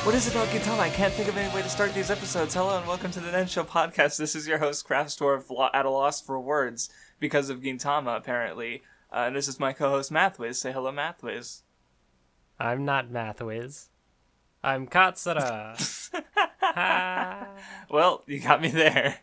What is it about Gintama? I can't think of any way to start these episodes. Hello and welcome to the Nen Show Podcast. This is your host, Craftsdwarf, at a loss for words because of Gintama, apparently. And this is my co-host, Mathwiz. Say hello, Mathwiz. I'm not Mathwiz. I'm Katsura. Well, you got me there.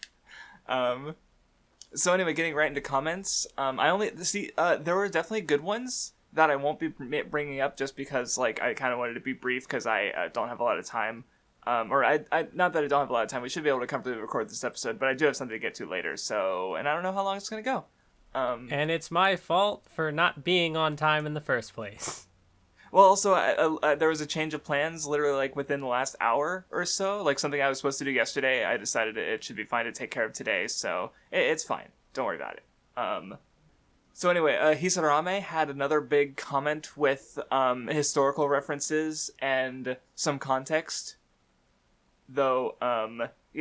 So anyway, getting right into comments. There were definitely good ones that I won't be bringing up just because, I kind of wanted to be brief because I don't have a lot of time. Not that I don't have a lot of time. We should be able to comfortably record this episode, but I do have something to get to later. And I don't know how long it's going to go. And it's my fault for not being on time in the first place. Well, also, there was a change of plans literally, within the last hour or so. Something I was supposed to do yesterday, I decided it should be fine to take care of today, so it's fine. Don't worry about it. So anyway, Hisarame had another big comment with historical references and some context. Though,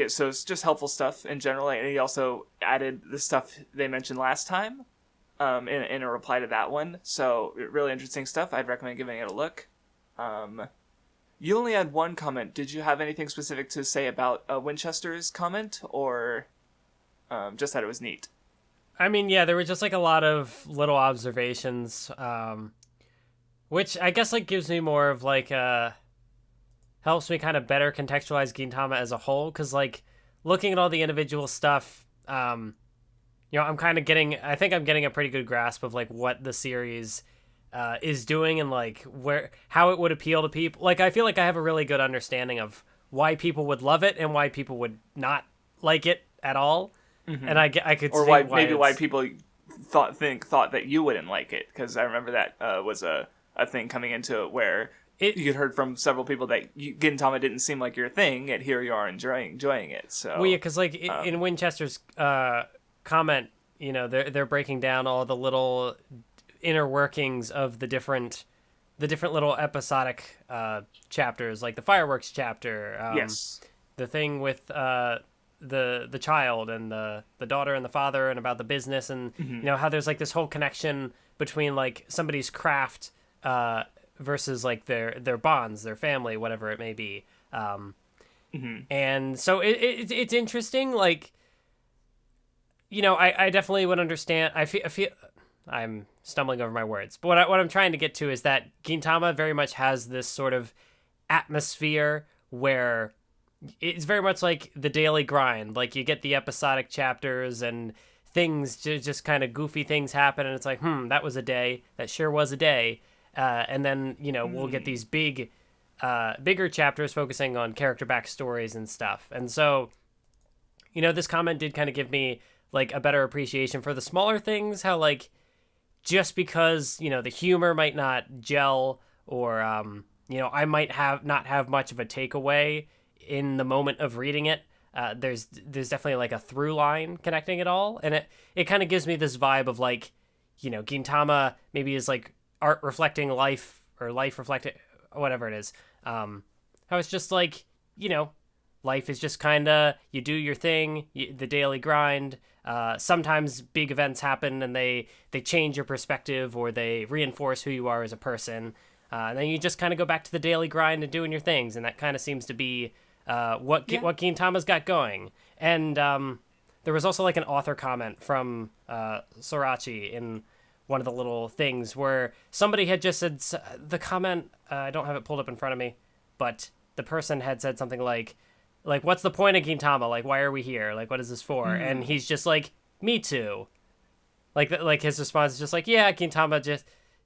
so it's just helpful stuff in general, and he also added the stuff they mentioned last time. In a reply to that one. So, really interesting stuff. I'd recommend giving it a look. You only had one comment. Did you have anything specific to say about Winchester's comment, or just that it was neat? I mean, yeah, there were just, a lot of little observations, which I guess, gives me more of, helps me kind of better contextualize Gintama as a whole, because, looking at all the individual stuff, I'm kind of I think I'm getting a pretty good grasp of, what the series is doing and, how it would appeal to people. I feel like I have a really good understanding of why people would love it and why people would not like it at all. Mm-hmm. And I could see why people thought that you wouldn't like it, because I remember that was a thing coming into it where you heard from several people that Gintama didn't seem like your thing, and here you are enjoying it. So well, yeah, because in Winchester's comment, they're breaking down all the little inner workings of the different little episodic chapters, like the fireworks chapter. Yes. The thing with the child and the daughter and the father, and about the business, and mm-hmm. How there's this whole connection between somebody's craft versus their bonds, their family, whatever it may be. Mm-hmm. And so it's interesting. I definitely would understand. I feel I'm stumbling over my words, but what I'm trying to get to is that Gintama very much has this sort of atmosphere where it's very much like the daily grind. You get the episodic chapters and things, just kind of goofy things happen, and it's that was a day. That sure was a day. And then, we'll get these bigger chapters focusing on character backstories and stuff. And so, this comment did kind of give me a better appreciation for the smaller things, how just because the humor might not gel, or I might not have much of a takeaway in the moment of reading it, there's definitely a through line connecting it all, and it kind of gives me this vibe of Gintama maybe is art reflecting life, or life reflecting whatever it is. How it's just life is just kind of, you do your thing, the daily grind. Sometimes big events happen and they change your perspective, or they reinforce who you are as a person. And then you just kind of go back to the daily grind and doing your things. And that kind of seems to be what Gintama's got going. And there was also an author comment from Sorachi in one of the little things where somebody had just said the comment. I don't have it pulled up in front of me, but the person had said something like, what's the point of Gintama? Why are we here? What is this for? Mm. And he's just me too. His response is just yeah, Gintama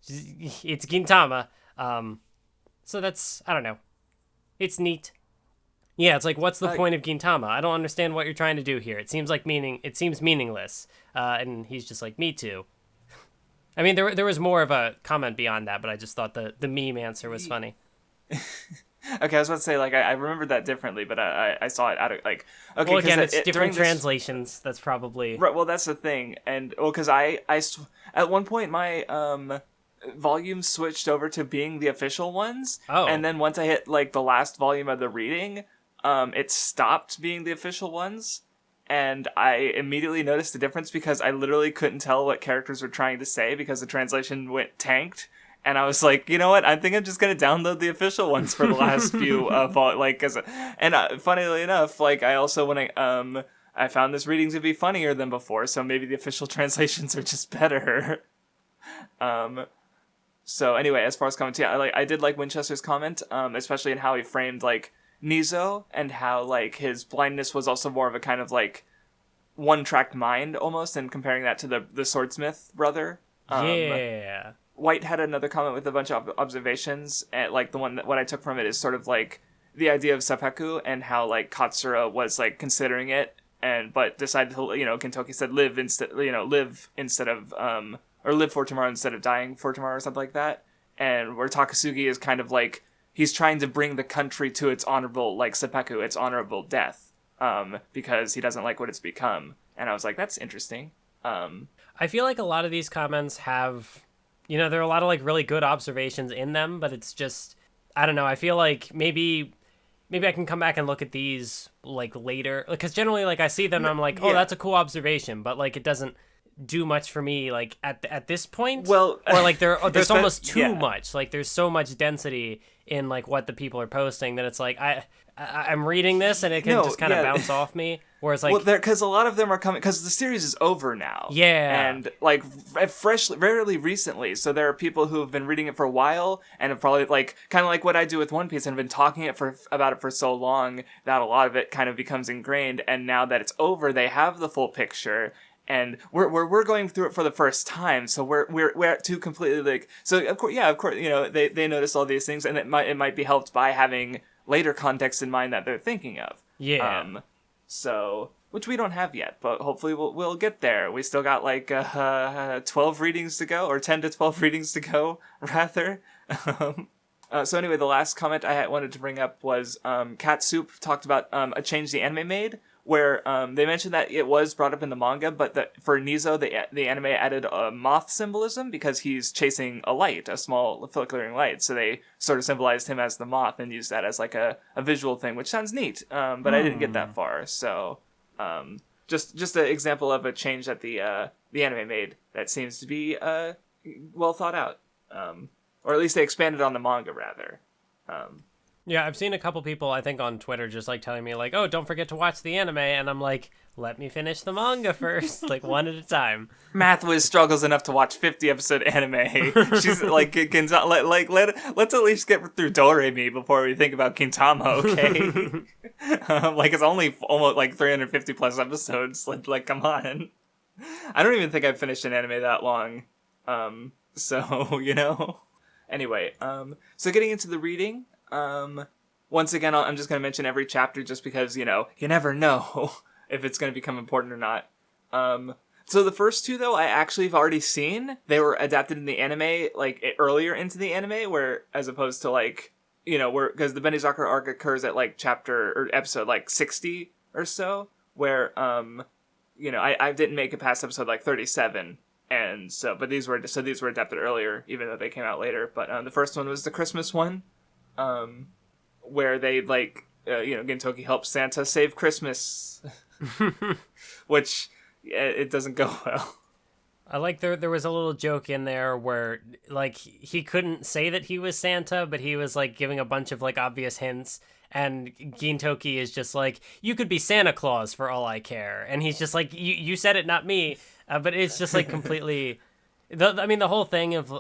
it's Gintama. So that's, I don't know. It's neat. Yeah, it's what's the point of Gintama? I don't understand what you're trying to do here. It seems meaningless. And he's just me too. I mean, there was more of a comment beyond that, but I just thought the meme answer was funny. Okay, I was about to say, I remembered that differently, but I saw it out of, okay. Well, again, it's different translations. That's probably... Right, well, that's the thing. And, because at one point, my volume switched over to being the official ones. Oh. And then once I hit, the last volume of the reading, it stopped being the official ones. And I immediately noticed the difference because I literally couldn't tell what characters were trying to say because the translation went tanked. And I was like, you know what? I think I'm just gonna download the official ones for the last few funnily enough, like I also I found this reading to be funnier than before, so maybe the official translations are just better. So anyway, as far as commentary, I did like Winchester's comment, especially in how he framed like Nizo and how like his blindness was also more of a kind of like one-track mind almost, and comparing that to the swordsmith brother. Yeah. White had another comment with a bunch of observations, and like what I took from it is sort of like the idea of seppuku and how like Katsura was like considering it, but decided to, Gintoki said live instead of or live for tomorrow instead of dying for tomorrow or something like that. And where takasugi is kind of like he's trying to bring the country to its honorable, like seppuku, its honorable death, because he doesn't like what it's become. And I was like, that's interesting. I feel like a lot of these comments have, there are a lot of like really good observations in them, but it's just, I don't know. I feel like maybe I can come back and look at these like later, because generally like I see them and I'm like, oh, that's a cool observation, but like it doesn't do much for me like at this point. Well, or like there's almost too much. Like there's so much density in like what the people are posting that it's like I'm reading this and it can just kind of bounce off me. Whereas like, because a lot of them are coming because the series is over now. Yeah, and like rarely recently. So there are people who have been reading it for a while and have probably like kind of like what I do with One Piece and have been talking about it for so long that a lot of it kind of becomes ingrained. And now that it's over, they have the full picture. And we're going through it for the first time, so we're at two completely like, so of course they notice all these things, and it might be helped by having later context in mind that they're thinking of. So which we don't have yet, but hopefully we'll get there. We still got like 12 readings to go, or 10 to 12 readings to go rather. So anyway, the last comment I wanted to bring up was Cat Soup talked about a change the anime made, where they mentioned that it was brought up in the manga, but that for Nizo, the anime added a moth symbolism because he's chasing a light, a small flickering light. So they sort of symbolized him as the moth and used that as like a visual thing, which sounds neat. But I didn't get that far. So just an example of a change that the anime made that seems to be well thought out. Or at least they expanded on the manga, rather. Yeah, I've seen a couple people, I think, on Twitter just, like, telling me, like, oh, don't forget to watch the anime, and I'm like, let me finish the manga first, like, one at a time. Mathwiz struggles enough to watch 50-episode anime. She's, like, let's at least get through Doremi before we think about Gintama, okay? Like, it's only almost, like, 350-plus episodes. Like, come on. I don't even think I've finished an anime that long. So, Anyway, so getting into the reading... once again, I'm just going to mention every chapter just because, you never know if it's going to become important or not. So the first two, though, I actually have already seen. They were adapted in the anime, like, earlier into the anime, where, as opposed to, like, because the Benizakura arc occurs at, like, chapter, or episode, like, 60 or so, where, I didn't make it past episode, like, 37, and so, but these were adapted earlier, even though they came out later, but, the first one was the Christmas one. Where they Gintoki helps Santa save Christmas, which it doesn't go well. I like there was a little joke in there where like he couldn't say that he was Santa, but he was like giving a bunch of like obvious hints, and Gintoki is just like, you could be Santa Claus for all I care, and he's just like, you said it, not me, but it's just like completely. The whole thing of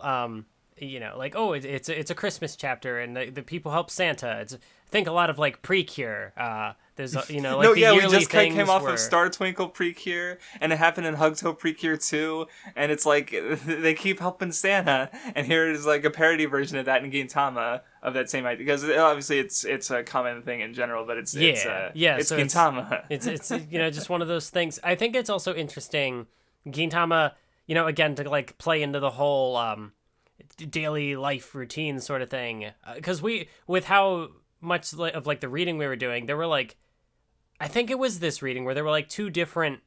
like, oh, it's a Christmas chapter, and the people help Santa. I think a lot of like Precure. There's like we just came off where... of Star Twinkle Precure, and it happened in Hugto Precure too, and it's like they keep helping Santa, and here it is like a parody version of that in Gintama of that same idea, because obviously it's a common thing in general, but it's so Gintama. It's just one of those things. I think it's also interesting, Gintama, again, to like play into the whole daily life routine sort of thing, because with how much of like the reading we were doing, there were like, I think it was this reading where there were like two different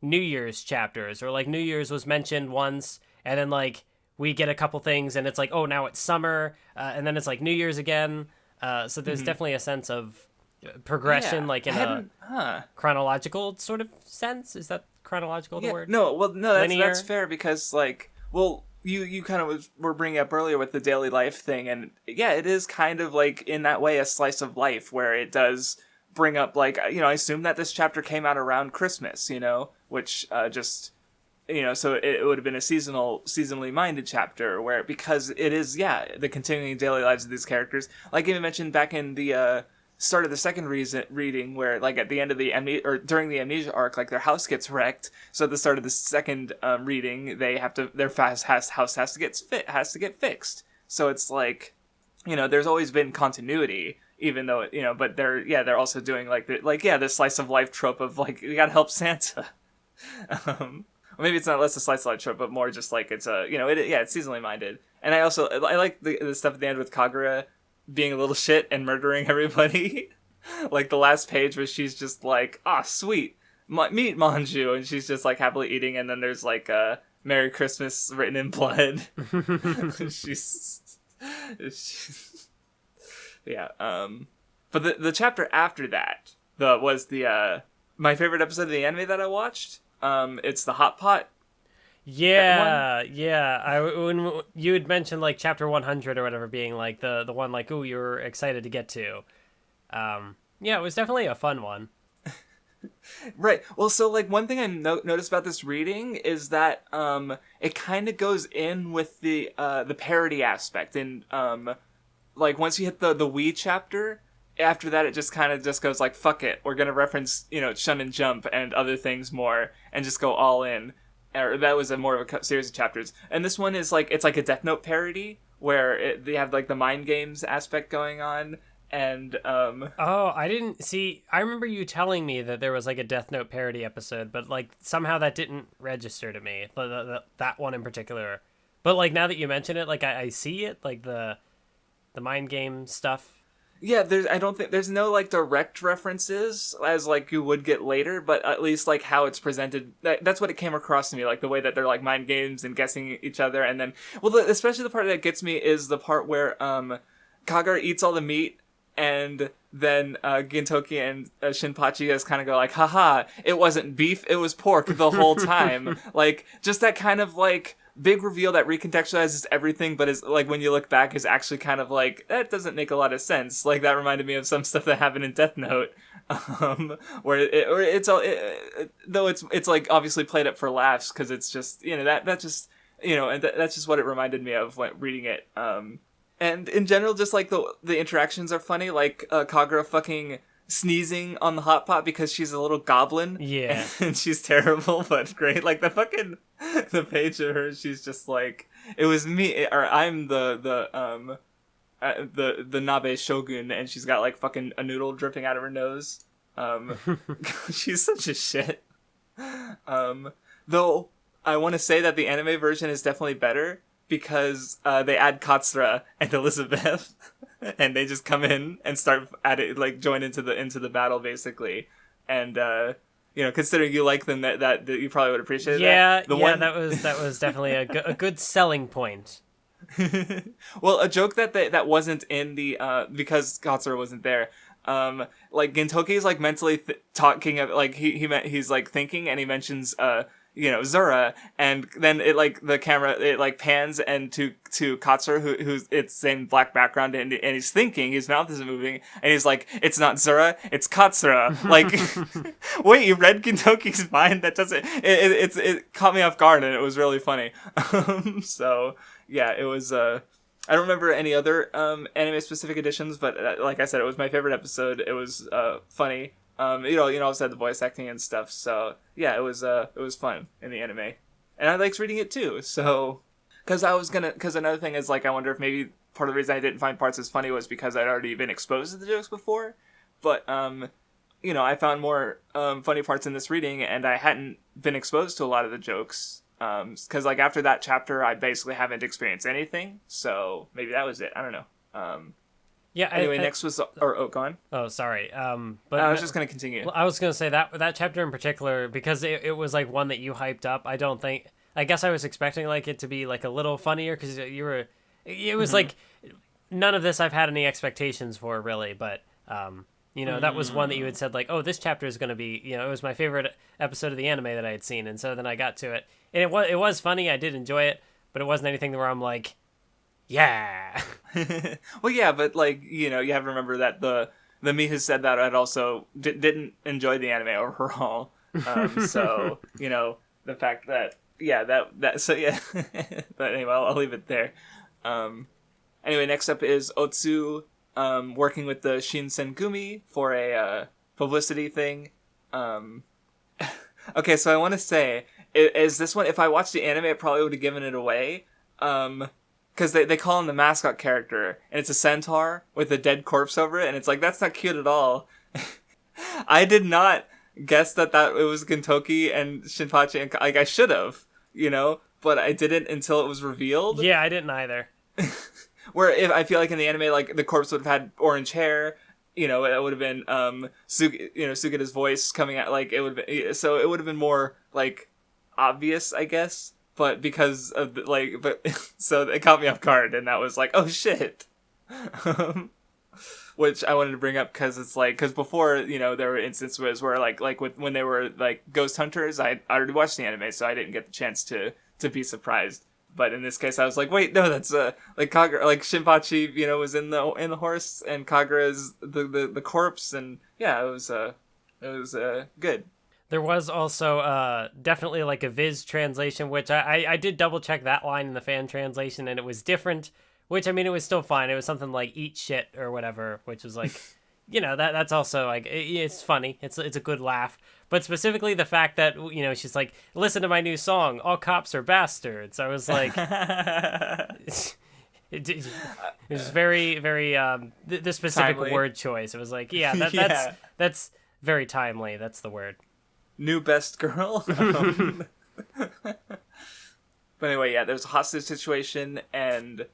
New Year's chapters, or like New Year's was mentioned once, and then like we get a couple things and it's like, oh, now it's summer, and then it's like New Year's again, so there's definitely a sense of progression, like in a chronological sort of sense. Is that chronological the word? No, well, no, that's fair, because like, well, you kind of were bringing up earlier with the daily life thing, and yeah, it is kind of like in that way a slice of life where it does bring up like, I assume that this chapter came out around Christmas, which just so it would have been a seasonally minded chapter where, because it is the continuing daily lives of these characters, like you mentioned back in the start of the second reading, where like at the end of the during the amnesia arc, like their house gets wrecked. So at the start of the second reading, their house has to get fixed. So it's like, there's always been continuity, even though but they're also doing this slice of life trope of like, we gotta help Santa. Or maybe it's not less a slice of life trope, but more just like it's it's seasonally minded. And I like the stuff at the end with Kagura being a little shit and murdering everybody. Like the last page where she's just like, sweet, meet Manju, and she's just like happily eating, and then there's like Merry Christmas written in blood. she's but the chapter after that was my favorite episode of the anime that I watched. It's the hot pot. Yeah. When you had mentioned like chapter 100 or whatever being like the one like, ooh, you're excited to get to. It was definitely a fun one. Right. Well, so like one thing I noticed about this reading is that it kind of goes in with the parody aspect, and like once you hit the we chapter, after that it just kind of just goes like, fuck it, we're gonna reference Shonen Jump and other things more and just go all in. Or that was more of a series of chapters, and this one is like, it's like a Death Note parody where they have like the mind games aspect going on, and I didn't see. I remember you telling me that there was like a Death Note parody episode, but like somehow that didn't register to me. That one in particular, but like now that you mention it, like I see it, like the mind game stuff. Yeah, I don't think there's no like direct references as like you would get later, but at least like how it's presented, that's what it came across to me, like the way that they're like mind games and guessing each other, and then especially the part that gets me is the part where Kagura eats all the meat, and then Gintoki and Shinpachi just kind of go like, haha, it wasn't beef, it was pork the whole time. Like just that kind of like big reveal that recontextualizes everything, but is like, when you look back, is actually kind of like, that doesn't make a lot of sense. Like that reminded me of some stuff that happened in Death Note, where it's like obviously played up for laughs, because it's just that's just what it reminded me of when reading it. And in general, just like the interactions are funny, like Kagura fucking sneezing on the hot pot because she's a little goblin. Yeah. And she's terrible, but great. Like the page of her, she's just like, it was me, or I'm the Nabe Shogun, and she's got like fucking a noodle dripping out of her nose. She's such a shit. Though I want to say that the anime version is definitely better, because they add Katsura and Elizabeth, and they just come in and start at it, like join into the battle basically, and considering you like them, that you probably would appreciate that. That was definitely a good selling point. Well, a joke that wasn't in the because Katsura wasn't there. Like Gintoki is like mentally talking of, like he's like thinking, and he mentions Zura, and then it like the camera it like pans and to Katsura, who's it's same black background, and he's thinking, his mouth isn't moving, and he's like, it's not Zura, it's Katsura. Like, wait, you read Gintoki's mind? That doesn't it caught me off guard, and it was really funny. So yeah, it was I don't remember any other anime specific editions, but like I said, it was my favorite episode. It was funny. Also had the voice acting and stuff. So yeah, it was fun in the anime, and I liked reading it too. So, because another thing is like, I wonder if maybe part of the reason I didn't find parts as funny was because I'd already been exposed to the jokes before. But I found more funny parts in this reading, and I hadn't been exposed to a lot of the jokes. Because like after that chapter, I basically haven't experienced anything. So maybe that was it. I don't know. Yeah. Anyway, next was go on. Oh, sorry. But I was just gonna continue. Well, I was gonna say that chapter in particular, because it was like one that you hyped up. I guess I was expecting like it to be like a little funnier, because it was like, none of this I've had any expectations for really, but that was one that you had said like, oh, this chapter is gonna be, it was my favorite episode of the anime that I had seen, and so then I got to it, and it was funny. I did enjoy it, but it wasn't anything where I'm like, yeah. Well, yeah, but like, you know, you have to remember that the me who said that I'd also didn't enjoy the anime overall. So, you know, the fact that, yeah, that so yeah. But anyway, I'll leave it there. Anyway, next up is Otsu working with the Shinsengumi for a publicity thing. Okay, so I want to say, is this one, if I watched the anime, I probably would have given it away. Because they call him the mascot character, and it's a centaur with a dead corpse over it, and it's like, that's not cute at all. I did not guess that it was Gintoki and Shinpachi, and like, I should have, you know, but I didn't until it was revealed. Yeah, I didn't either. Where if I feel like in the anime, like, the corpse would have had orange hair, you know, it would have been, Sugita's voice coming out, like, it would have been, so it would have been more, like, obvious, I guess. But because of so it caught me off guard, and that was like, oh shit. Which I wanted to bring up because it's like, because before, you know, there were instances where when they were like ghost hunters, I already watched the anime, so I didn't get the chance to be surprised. But in this case, I was like, wait, no, that's like Kagura, like Shinpachi, you know, was in the horse, and Kagura is the corpse, and yeah, it was good. There was also definitely like a Viz translation, which I did double check that line in the fan translation, and it was different, which, I mean, it was still fine. It was something like eat shit or whatever, which was like, you know, that's also like, it's funny. It's a good laugh. But specifically the fact that, you know, she's like, listen to my new song, all cops are bastards. I was like, it was very, very, the specific timely word choice. It was like, yeah, that's very timely. That's the word. New best girl. But anyway, yeah, there's a hostage situation, and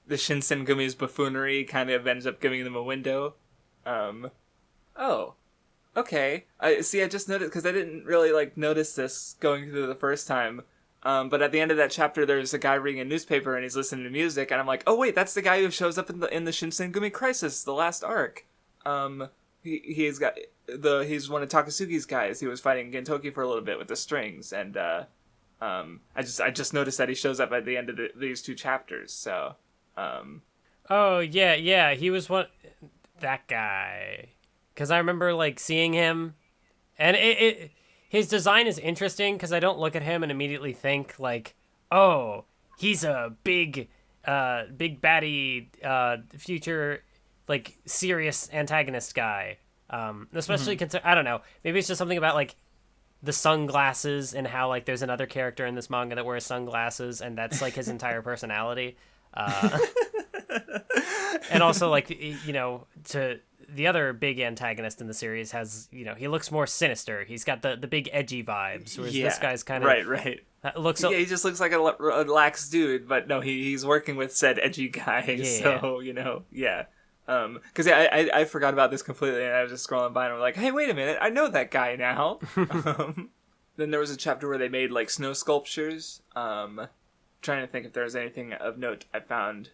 the Shinsengumi's buffoonery kind of ends up giving them a window. Oh, okay. I just noticed, because I didn't really like notice this going through the first time. But at the end of that chapter, there's a guy reading a newspaper and he's listening to music, and I'm like, oh wait, that's the guy who shows up in the Shinsengumi Crisis, the last arc. He's one of Takasugi's guys. He was fighting Gintoki for a little bit with the strings, and I just noticed that he shows up at the end of these two chapters. So, oh yeah, he was that guy, because I remember like seeing him, and his design is interesting because I don't look at him and immediately think like, oh, he's a big baddie, future, like, serious antagonist guy. Especially I don't know, maybe it's just something about like the sunglasses and how like there's another character in this manga that wears sunglasses, and that's like his entire personality. And also, like, you know, to the other big antagonist in the series has, you know, he looks more sinister. He's got the big edgy vibes, whereas this guy's kind of right. He just looks like a lax dude, but no, he's working with said edgy guy. Yeah. So, you know, yeah. Because I forgot about this completely, and I was just scrolling by and I'm like, hey, wait a minute, I know that guy now. Then there was a chapter where they made like snow sculptures. Trying to think if there was anything of note I found.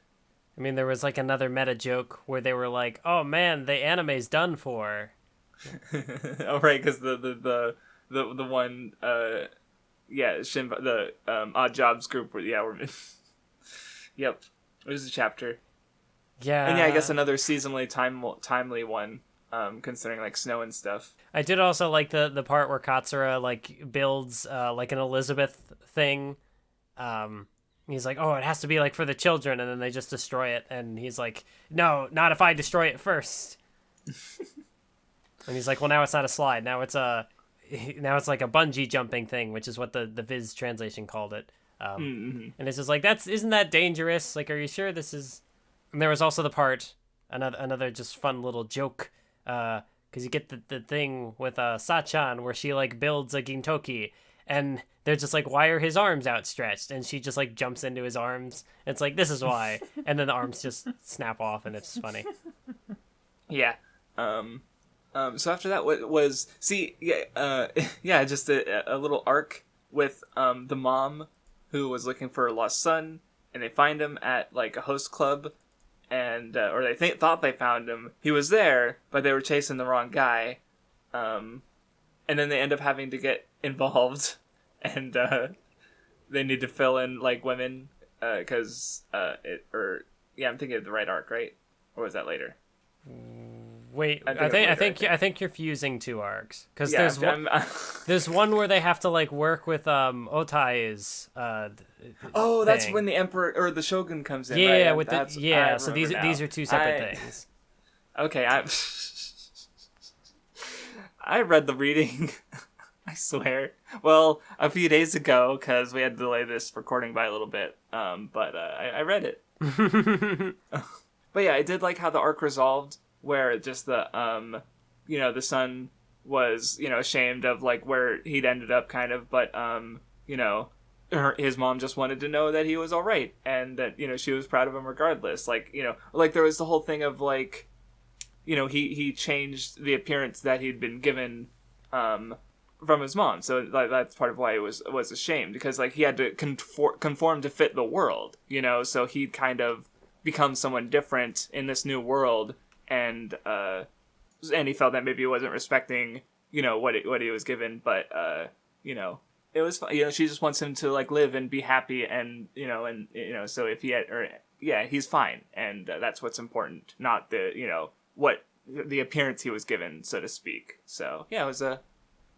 I mean, there was like another meta joke where they were like, "Oh man, the anime's done for." Oh right, because the one the Odd Jobs group we're yep, it was a chapter. Yeah, and yeah, I guess another seasonally timely one, considering like snow and stuff. I did also like the part where Katsura like builds like an Elizabeth thing. He's like, oh, it has to be like for the children, and then they just destroy it, and he's like, no, not if I destroy it first. And he's like, well, now it's not a slide, now it's like a bungee jumping thing, which is what the Viz translation called it. And it's just like, isn't that dangerous? Like, are you sure this is? And there was also the part, another just fun little joke, because you get the thing with Sachan where she like builds a Gintoki, and they're just like, why are his arms outstretched? And she just like jumps into his arms. And it's like, this is why. And then the arms just snap off, and it's funny. Yeah. So after that was just a little arc with the mom who was looking for her lost son, and they find him at like a host club, and or they thought they found him. He was there, but they were chasing the wrong guy. And then they end up having to get involved, and they need to fill in like women because I'm thinking of the right arc, right? Or was that later? Wait, I think you're fusing two arcs because there's one where they have to like work with Otai's. That's when the emperor or the shogun comes in. Yeah, right? So these are two separate things. Okay, I read the reading. I swear. Well, a few days ago because we had to delay this recording by a little bit. But I read it. But yeah, I did like how the arc resolved. Where just the the son was ashamed of like where he'd ended up kind of, but his mom just wanted to know that he was all right and that she was proud of him regardless. Like like there was the whole thing of like he changed the appearance that he'd been given from his mom, so that's part of why he was ashamed because like he had to conform to fit the world, so he'd kind of become someone different in this new world. And he felt that maybe he wasn't respecting, what he was given, but it was fun. She just wants him to like live and be happy, and so if he's fine, and that's what's important, not the what the appearance he was given, so to speak. So yeah, it was a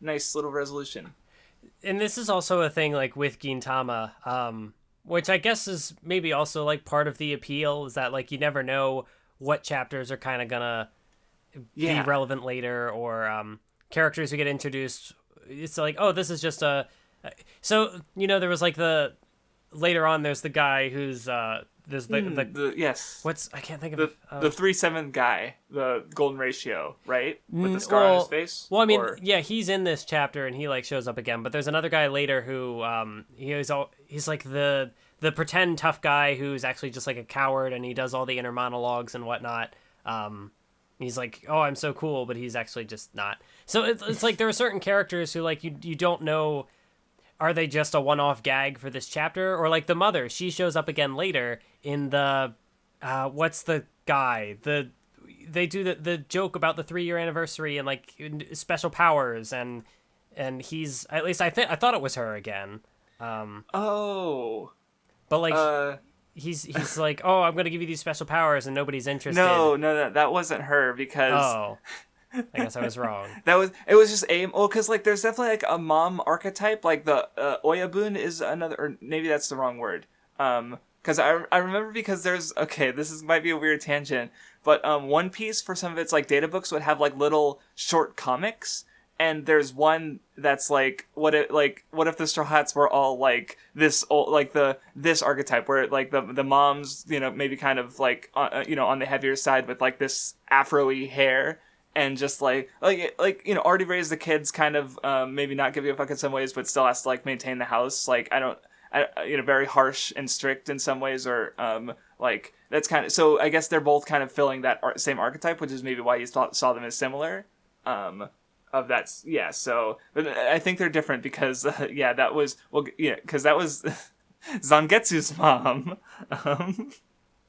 nice little resolution. And this is also a thing like with Gintama, which I guess is maybe also like part of the appeal is that like you never know what chapters are kind of gonna be relevant later, or characters who get introduced. It's like, oh, this is just so there was like later on there's the guy who's there's yes, what's I can't think of the 3/7 guy, the golden ratio, right, with the scar on his face. Well, I mean, he's in this chapter and he like shows up again, but there's another guy later who he's like the pretend tough guy who's actually just like a coward, and he does all the inner monologues and whatnot. He's like, oh, I'm so cool, but he's actually just not. So it's like there are certain characters who like you don't know, are they just a one-off gag for this chapter, or like the mother, she shows up again later in the what's the guy, they do the joke about the 3-year anniversary and like special powers, and he's, at least I thought it was her again. But like he's like, oh, I'm gonna give you these special powers, and nobody's interested. No, that wasn't her because. Oh, I guess I was wrong. It was just because like there's definitely like a mom archetype, like the Oyabun is another, or maybe that's the wrong word. Because I remember because this might be a weird tangent, but One Piece for some of its like data books would have like little short comics. And there's one that's like, what if the Straw Hats were all like this old, like this archetype where like the mom's maybe kind of like on the heavier side with like this afro-y hair, and just like already raised the kids, kind of maybe not give you a fuck in some ways, but still has to like maintain the house, like very harsh and strict in some ways, or like that's kind of, so I guess they're both kind of filling that same archetype, which is maybe why you saw them as similar. Of that, yeah. So, but I think they're different because, that was because that was Zangetsu's mom.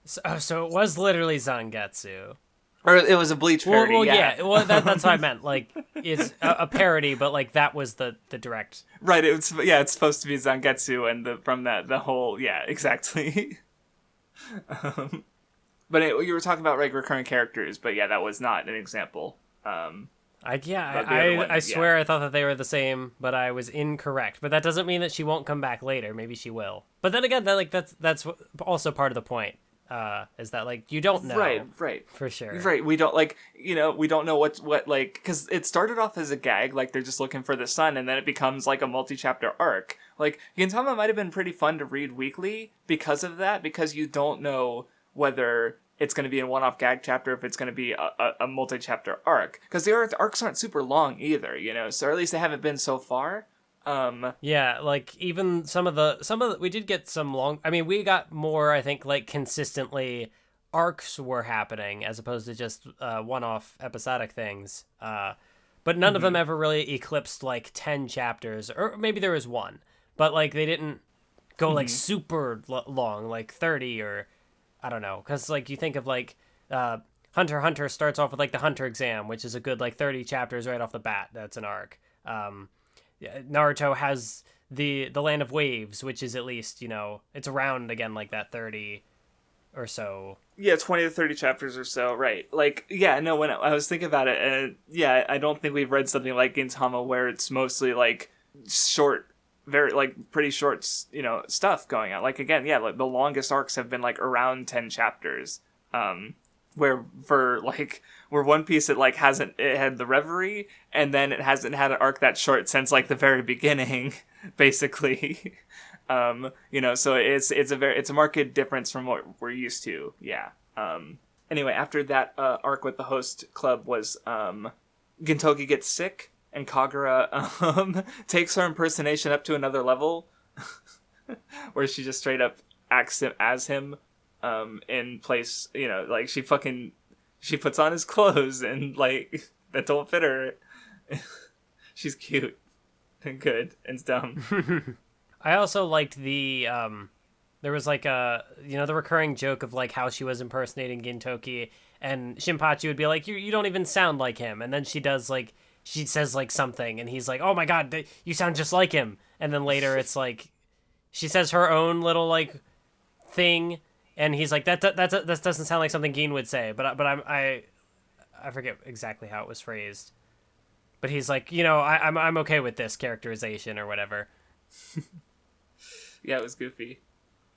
So it was literally Zangetsu, or it was a Bleach parody. Well, yeah. Well, that's what I meant. Like, it's a parody, but like that was the direct. Right. It's supposed to be Zangetsu, and the whole, exactly. But you were talking about like recurring characters, but that was not an example. I swear I thought that they were the same, but I was incorrect. But that doesn't mean that she won't come back later. Maybe she will. But then again, that's also part of the point. Is that like you don't know, right, for sure, right? We don't we don't know what like, because it started off as a gag, like they're just looking for the sun, and then it becomes like a multi-chapter arc. Like Gintama might have been pretty fun to read weekly because of that, because you don't know whether it's going to be a one-off gag chapter, if it's going to be a multi-chapter arc, because the arcs aren't super long either, so, or at least they haven't been so far. Like even some of the we did get some long, I mean, we got more, I think, like consistently arcs were happening as opposed to just one-off episodic things, but none of them ever really eclipsed like 10 chapters, or maybe there was one, but like they didn't go like super long, like 30, or I don't know, because like you think of like Hunter x Hunter starts off with like the Hunter exam, which is a good like 30 chapters right off the bat. That's an arc. Naruto has the Land of Waves, which is at least, it's around again like that 30 or so. Yeah, 20 to 30 chapters or so, right. Like, yeah, no, when I was thinking about it, yeah, I don't think we've read something like Gintama where it's mostly, like, short, very, like, pretty short, stuff going on. Like, again, yeah, like, the longest arcs have been, like, around 10 chapters, where One Piece, it, like, it had the Reverie, and then it hasn't had an arc that short since, like, the very beginning, basically. So it's a marked difference from what we're used to. Yeah. Anyway, after that arc with the host club was Gintoki gets sick and Kagura takes her impersonation up to another level where she just straight up acts as him in place, like she puts on his clothes and like that don't fit her. She's cute and good and dumb. I also liked the there was like the recurring joke of like how she was impersonating Gintoki, and Shinpachi would be like, you don't even sound like him, and then she says like something and he's like, oh my god, you sound just like him, and then later it's like she says her own little like thing and he's like that doesn't sound like something Gin would say, but I forget exactly how it was phrased, but he's like, I'm okay with this characterization or whatever. Yeah, it was goofy.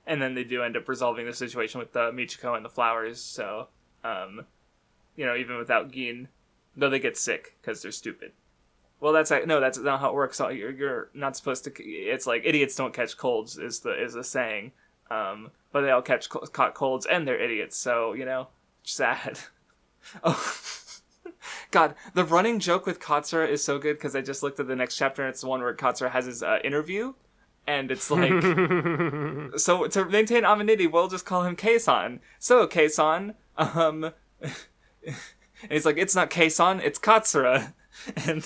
And then they do end up resolving the situation with the Michiko and the flowers, so, even without Gin, though they get sick, because they're stupid. Well, that's not how it works. You're not supposed to, it's like, idiots don't catch colds, is the saying, but they all caught colds, and they're idiots, so, sad. Oh, God, the running joke with Katsura is so good, because I just looked at the next chapter, and it's the one where Katsura has his interview, and it's like, so to maintain amenity, we'll just call him Kei-san. So, Kei-san, and he's like, it's not Kei-san, it's Katsura. And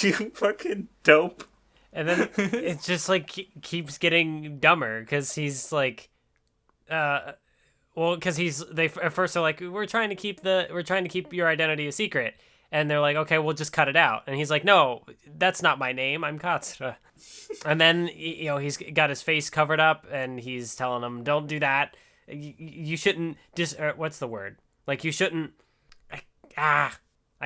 you fucking dope. And then it just like keeps getting dumber, because he's like, because at first they're like, we're trying to keep your identity a secret. And they're like, okay, we'll just cut it out. And he's like, no, that's not my name. I'm Katsura. And then, he's got his face covered up and he's telling them, don't do that. You shouldn't what's the word? Like, you shouldn't, I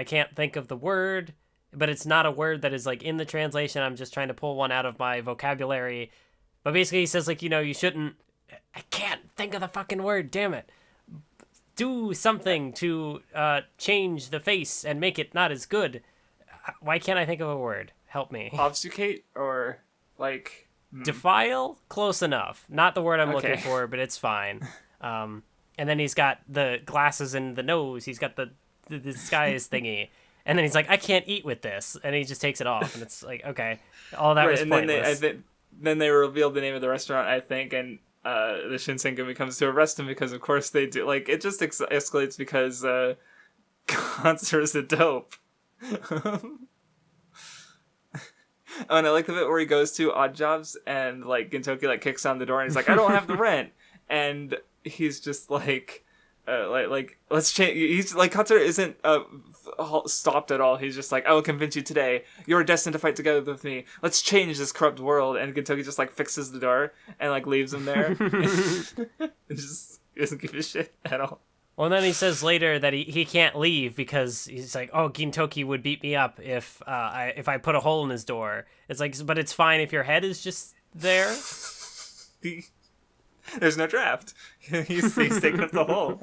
can't think of the word, but it's not a word that is like in the translation. I'm just trying to pull one out of my vocabulary. But basically he says like, you shouldn't, I can't think of the fucking word, damn it. Do something to change the face and make it not as good. Why can't I think of a word? Help me. Obfuscate or like... Defile? Close enough. Not the word I'm looking for, but it's fine. And then he's got the glasses and the nose. He's got the disguise thingy. And then he's like, I can't eat with this. And he just takes it off. And it's like, okay. All that was pointless. Then they revealed the name of the restaurant, I think, and... the Shinsengumi comes to arrest him because, of course, they do. Like, it just escalates because Katsura's a dope. And I like the bit where he goes to Odd Jobs and, like, Gintoki, like, kicks down the door and he's like, I don't have the rent. And he's just like, let's change. He's like, Katsura isn't stopped at all. He's just like, I will convince you today. You're destined to fight together with me. Let's change this corrupt world. And Gintoki just like fixes the door and like leaves him there. And just doesn't give a shit at all. Well, and then he says later that he can't leave because he's like, oh, Gintoki would beat me up if I put a hole in his door. It's like, but it's fine if your head is just there. There's no draft. He's taking up the hole.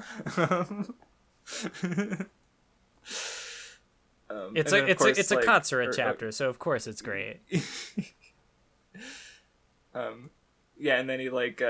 It's a Katsura chapter, so of course it's great. Yeah, and then he like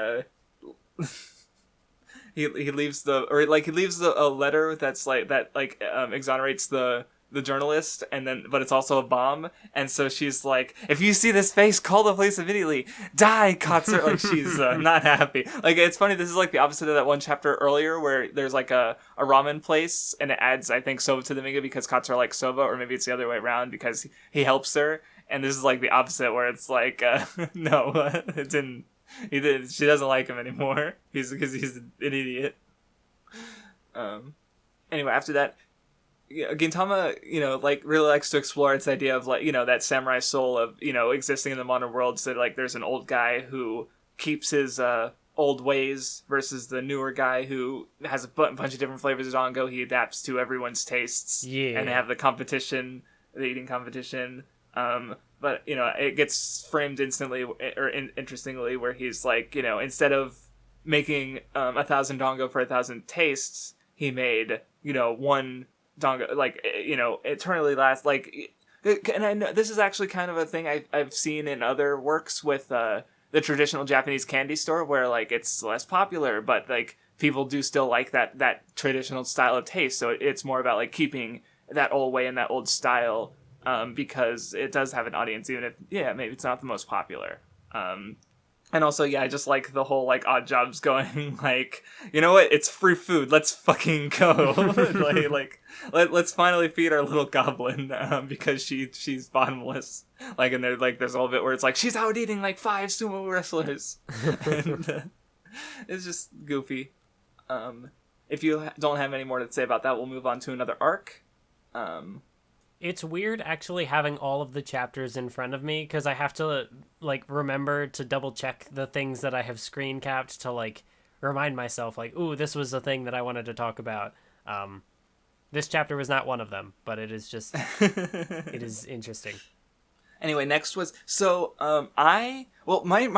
he leaves a letter that's like that like exonerates the journalist, and then but it's also a bomb, and so she's like, if you see this face, call the police immediately, die, Katsura. Like she's not happy. Like it's funny, this is like the opposite of that one chapter earlier where there's like a ramen place and it adds I think soba to the manga because Katsura likes soba, or maybe it's the other way around because he helps her, and this is like the opposite where it's like no, it didn't. She doesn't like him anymore. Because he's an idiot. Anyway, after that, Gintama, like really likes to explore its idea of like, that samurai soul of, existing in the modern world. So like there's an old guy who keeps his old ways versus the newer guy who has a bunch of different flavors of dango. He adapts to everyone's tastes. Yeah. And they have the eating competition. But, it gets framed interestingly where he's like, instead of making 1,000 dango for 1,000 tastes, he made, one dango, like, eternally last, like, and I know this is actually kind of a thing I've seen in other works with the traditional Japanese candy store where, like, it's less popular, but, like, people do still like that traditional style of taste, so it's more about, like, keeping that old way and that old style, because it does have an audience, even if, maybe it's not the most popular. And also, I just like the whole, like, Odd Jobs going, like, you know what, it's free food, let's fucking go. Let's finally feed our little goblin, because she's bottomless. Like, and there's a little bit where it's like, she's out eating, like, 5 sumo wrestlers. And it's just goofy. If you don't have any more to say about that, we'll move on to another arc. It's weird actually having all of the chapters in front of me because I have to like remember to double check the things that I have screen capped to like remind myself like, ooh, this was the thing that I wanted to talk about. This chapter was not one of them, but it is just it is interesting. Anyway, next was my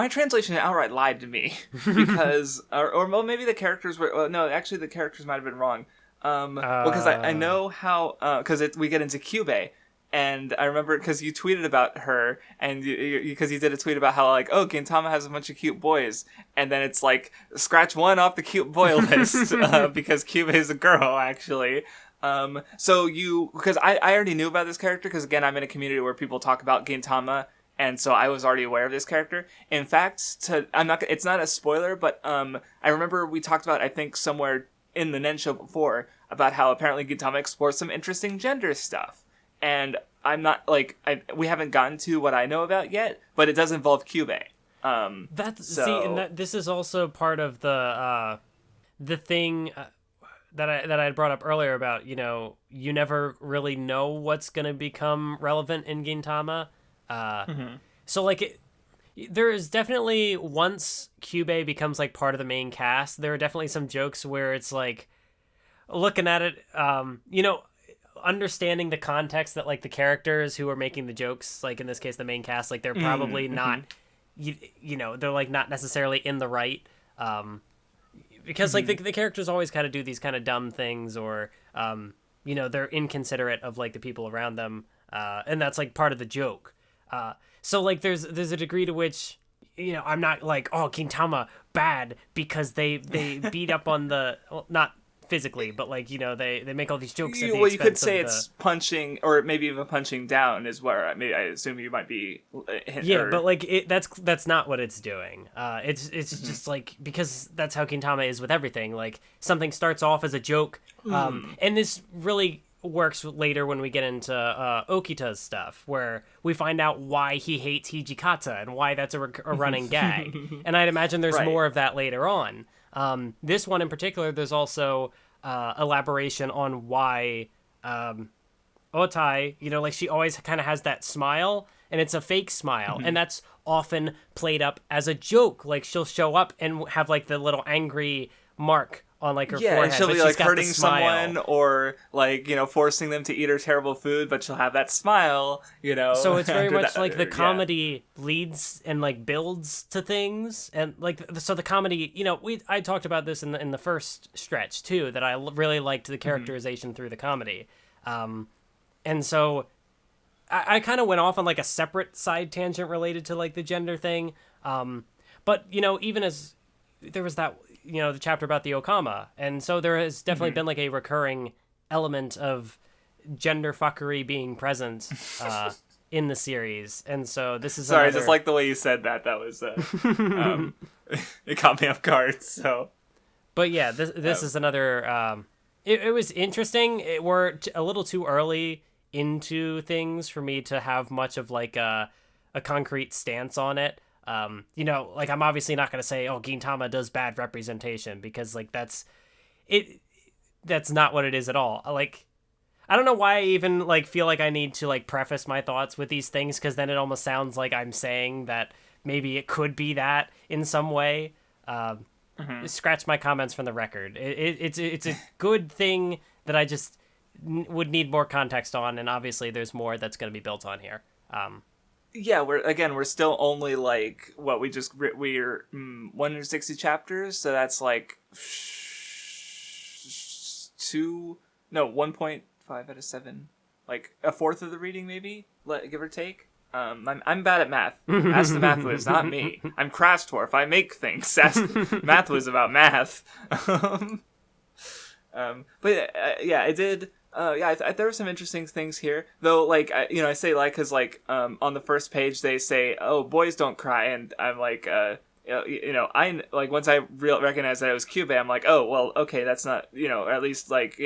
translation outright lied to me because or maybe the characters were no, actually the characters might have been wrong. Because I know how, because we get into Kyubei, and I remember because you tweeted about her, and because you did a tweet about how, like, oh, Gintama has a bunch of cute boys, and then it's like, scratch one off the cute boy list, because Kyubei is a girl, actually. Because I already knew about this character, because again, I'm in a community where people talk about Gintama, and so I was already aware of this character. In fact, it's not a spoiler, but I remember we talked about, I think, somewhere in the Nen Show before, about how apparently Gintama explores some interesting gender stuff. And I'm not, like, we haven't gotten to what I know about yet, but it does involve Kyubei. This is also part of the thing that I had brought up earlier about, you never really know what's going to become relevant in Gintama. So, like, there is definitely, once Kyubei becomes, like, part of the main cast, there are definitely some jokes where it's, like, looking at it, understanding the context that, like, the characters who are making the jokes, like, in this case, the main cast, like, they're probably not, they're, like, not necessarily in the right, because, like, the characters always kind of do these kind of dumb things, or, they're inconsiderate of, like, the people around them, and that's, like, part of the joke. So, like, there's a degree to which, I'm not like, oh, Gintama bad because they beat up on the, well, not physically, but, like, they make all these jokes at the expense you could say of it's punching, or maybe even punching down is where I assume you might be but, like, that's not what it's doing. It's just, like, because that's how Gintama is with everything. Like, something starts off as a joke, and this really works later when we get into Okita's stuff, where we find out why he hates Hijikata and why that's a running gag. And I'd imagine there's more of that later on. This one in particular, there's also elaboration on why Otai, like, she always kind of has that smile, and it's a fake smile, and that's often played up as a joke. Like, she'll show up and have, like, the little angry mark on, like, her forehead, and she'll be, like, hurting someone, or, like, forcing them to eat her terrible food, but she'll have that smile, So it's very much like the comedy leads and, like, builds to things, and, like, so the comedy, I talked about this in the first stretch too, that I really liked the characterization through the comedy, and so I kind of went off on, like, a separate side tangent related to, like, the gender thing, but even as there was that, the chapter about the Okama, and so there has definitely been, like, a recurring element of gender fuckery being present in the series, and so this is sorry, just like the way you said that was it caught me off guard. So, but yeah, this is another. It was interesting. We're a little too early into things for me to have much of, like, a concrete stance on it. Like, I'm obviously not going to say, oh, Gintama does bad representation, because, like, that's not what it is at all. Like, I don't know why I even like feel like I need to like preface my thoughts with these things, because then it almost sounds like I'm saying that maybe it could be that in some way. Scratch my comments from the record. It's a good thing that I just would need more context on, and obviously there's more that's going to be built on here. Yeah, we're still only like what we're 160 chapters, so that's like 1.5 out of 7, like a fourth of the reading, maybe, give or take. I'm bad at math. Ask the Mathwiz, not me. I'm Craftsdwarf. I make things. Ask Mathwiz about math. Yeah, I did. There were some interesting things here, though. Like, I say like because like on the first page they say, "Oh, boys don't cry," and I'm like, I like once I recognized that it was Kyubei, I'm like, oh well, okay, that's not, or at least like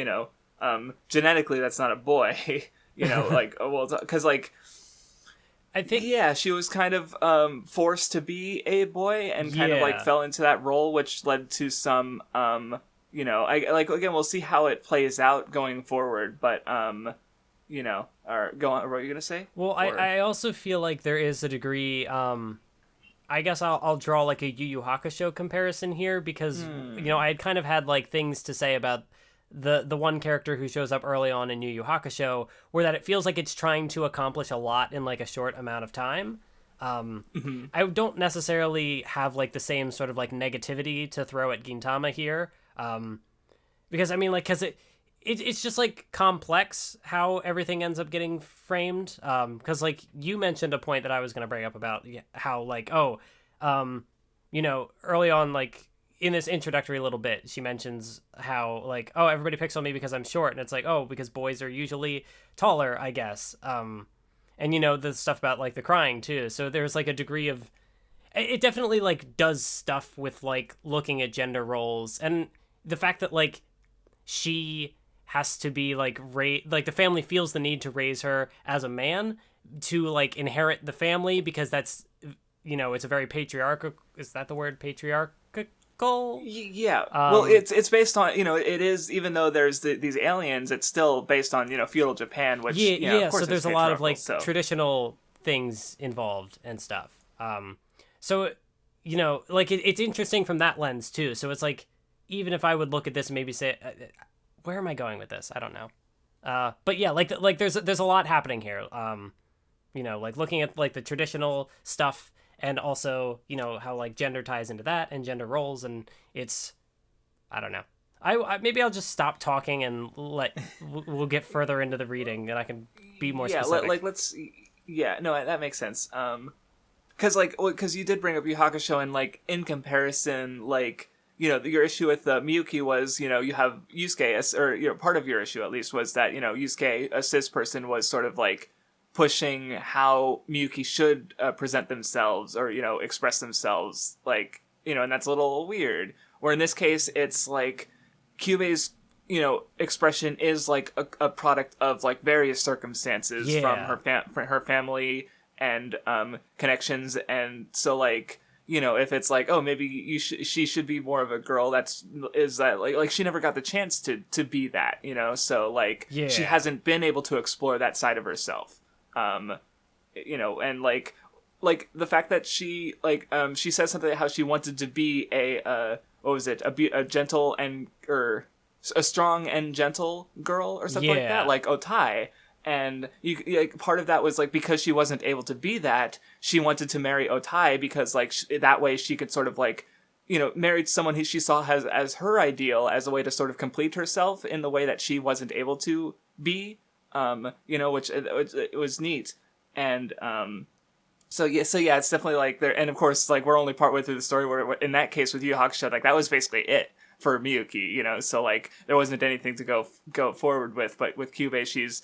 genetically that's not a boy, like, oh well, because like. I think she was kind of forced to be a boy and kind of like fell into that role, which led to some I like, again, we'll see how it plays out going forward, but or go on. What are you gonna say? Well, I also feel like there is a degree. I guess I'll draw like a Yu Yu Hakusho comparison here, because I had kind of had like things to say about the one character who shows up early on in Yu Yu Hakusho, where that it feels like it's trying to accomplish a lot in like a short amount of time. I don't necessarily have like the same sort of like negativity to throw at Gintama here, because I mean, like, because it's just like complex how everything ends up getting framed. Because like you mentioned a point that I was going to bring up about how like early on, like in this introductory little bit, she mentions how like, oh, everybody picks on me because I'm short, and it's like, oh, because boys are usually taller, I guess. And the stuff about like the crying too. So there's like a degree of, it definitely like does stuff with like looking at gender roles, and the fact that like she has to be like like the family feels the need to raise her as a man to like inherit the family, because that's it's a very patriarchal, is that the word, patriarchal? Yeah. Well, it's based on, it is, even though there's these aliens, it's still based on, feudal Japan, which, of course, so there's a lot of like so. traditional things involved and stuff. So, like it's interesting from that lens too. So it's like, even if I would look at this and maybe say, where am I going with this? I don't know. But yeah, like there's a lot happening here. Like looking at like the traditional stuff, and also, how like gender ties into that and gender roles, and it's, I don't know. I maybe I'll just stop talking and we'll get further into the reading, and I can be more specific. That makes sense. Because you did bring up Yu Hakusho, and like in comparison, like your issue with Miyuki was, you have Yusuke, or part of your issue at least was that Yusuke, a cis person, was sort of like pushing how Miyuki should present themselves or express themselves, like and that's a little weird. Where in this case, it's like Kyubei's expression is like a product of like various circumstances from her family and connections, and so like if it's like, oh, maybe she should be more of a girl, is that like she never got the chance to be that, so like she hasn't been able to explore that side of herself. And like the fact that she she says something how she wanted to be a gentle or a strong and gentle girl or something like that, like Otai. And part of that was like, because she wasn't able to be that, she wanted to marry Otai, because like that way she could sort of like marry someone who she saw as her ideal, as a way to sort of complete herself in the way that she wasn't able to be. Which it was neat. And so yeah, it's definitely like there. And of course, like we're only partway through the story, where in that case with Yu Yu Hakusho, like that was basically it for Miyuki, so like there wasn't anything to go forward with. But with Kyubei, she's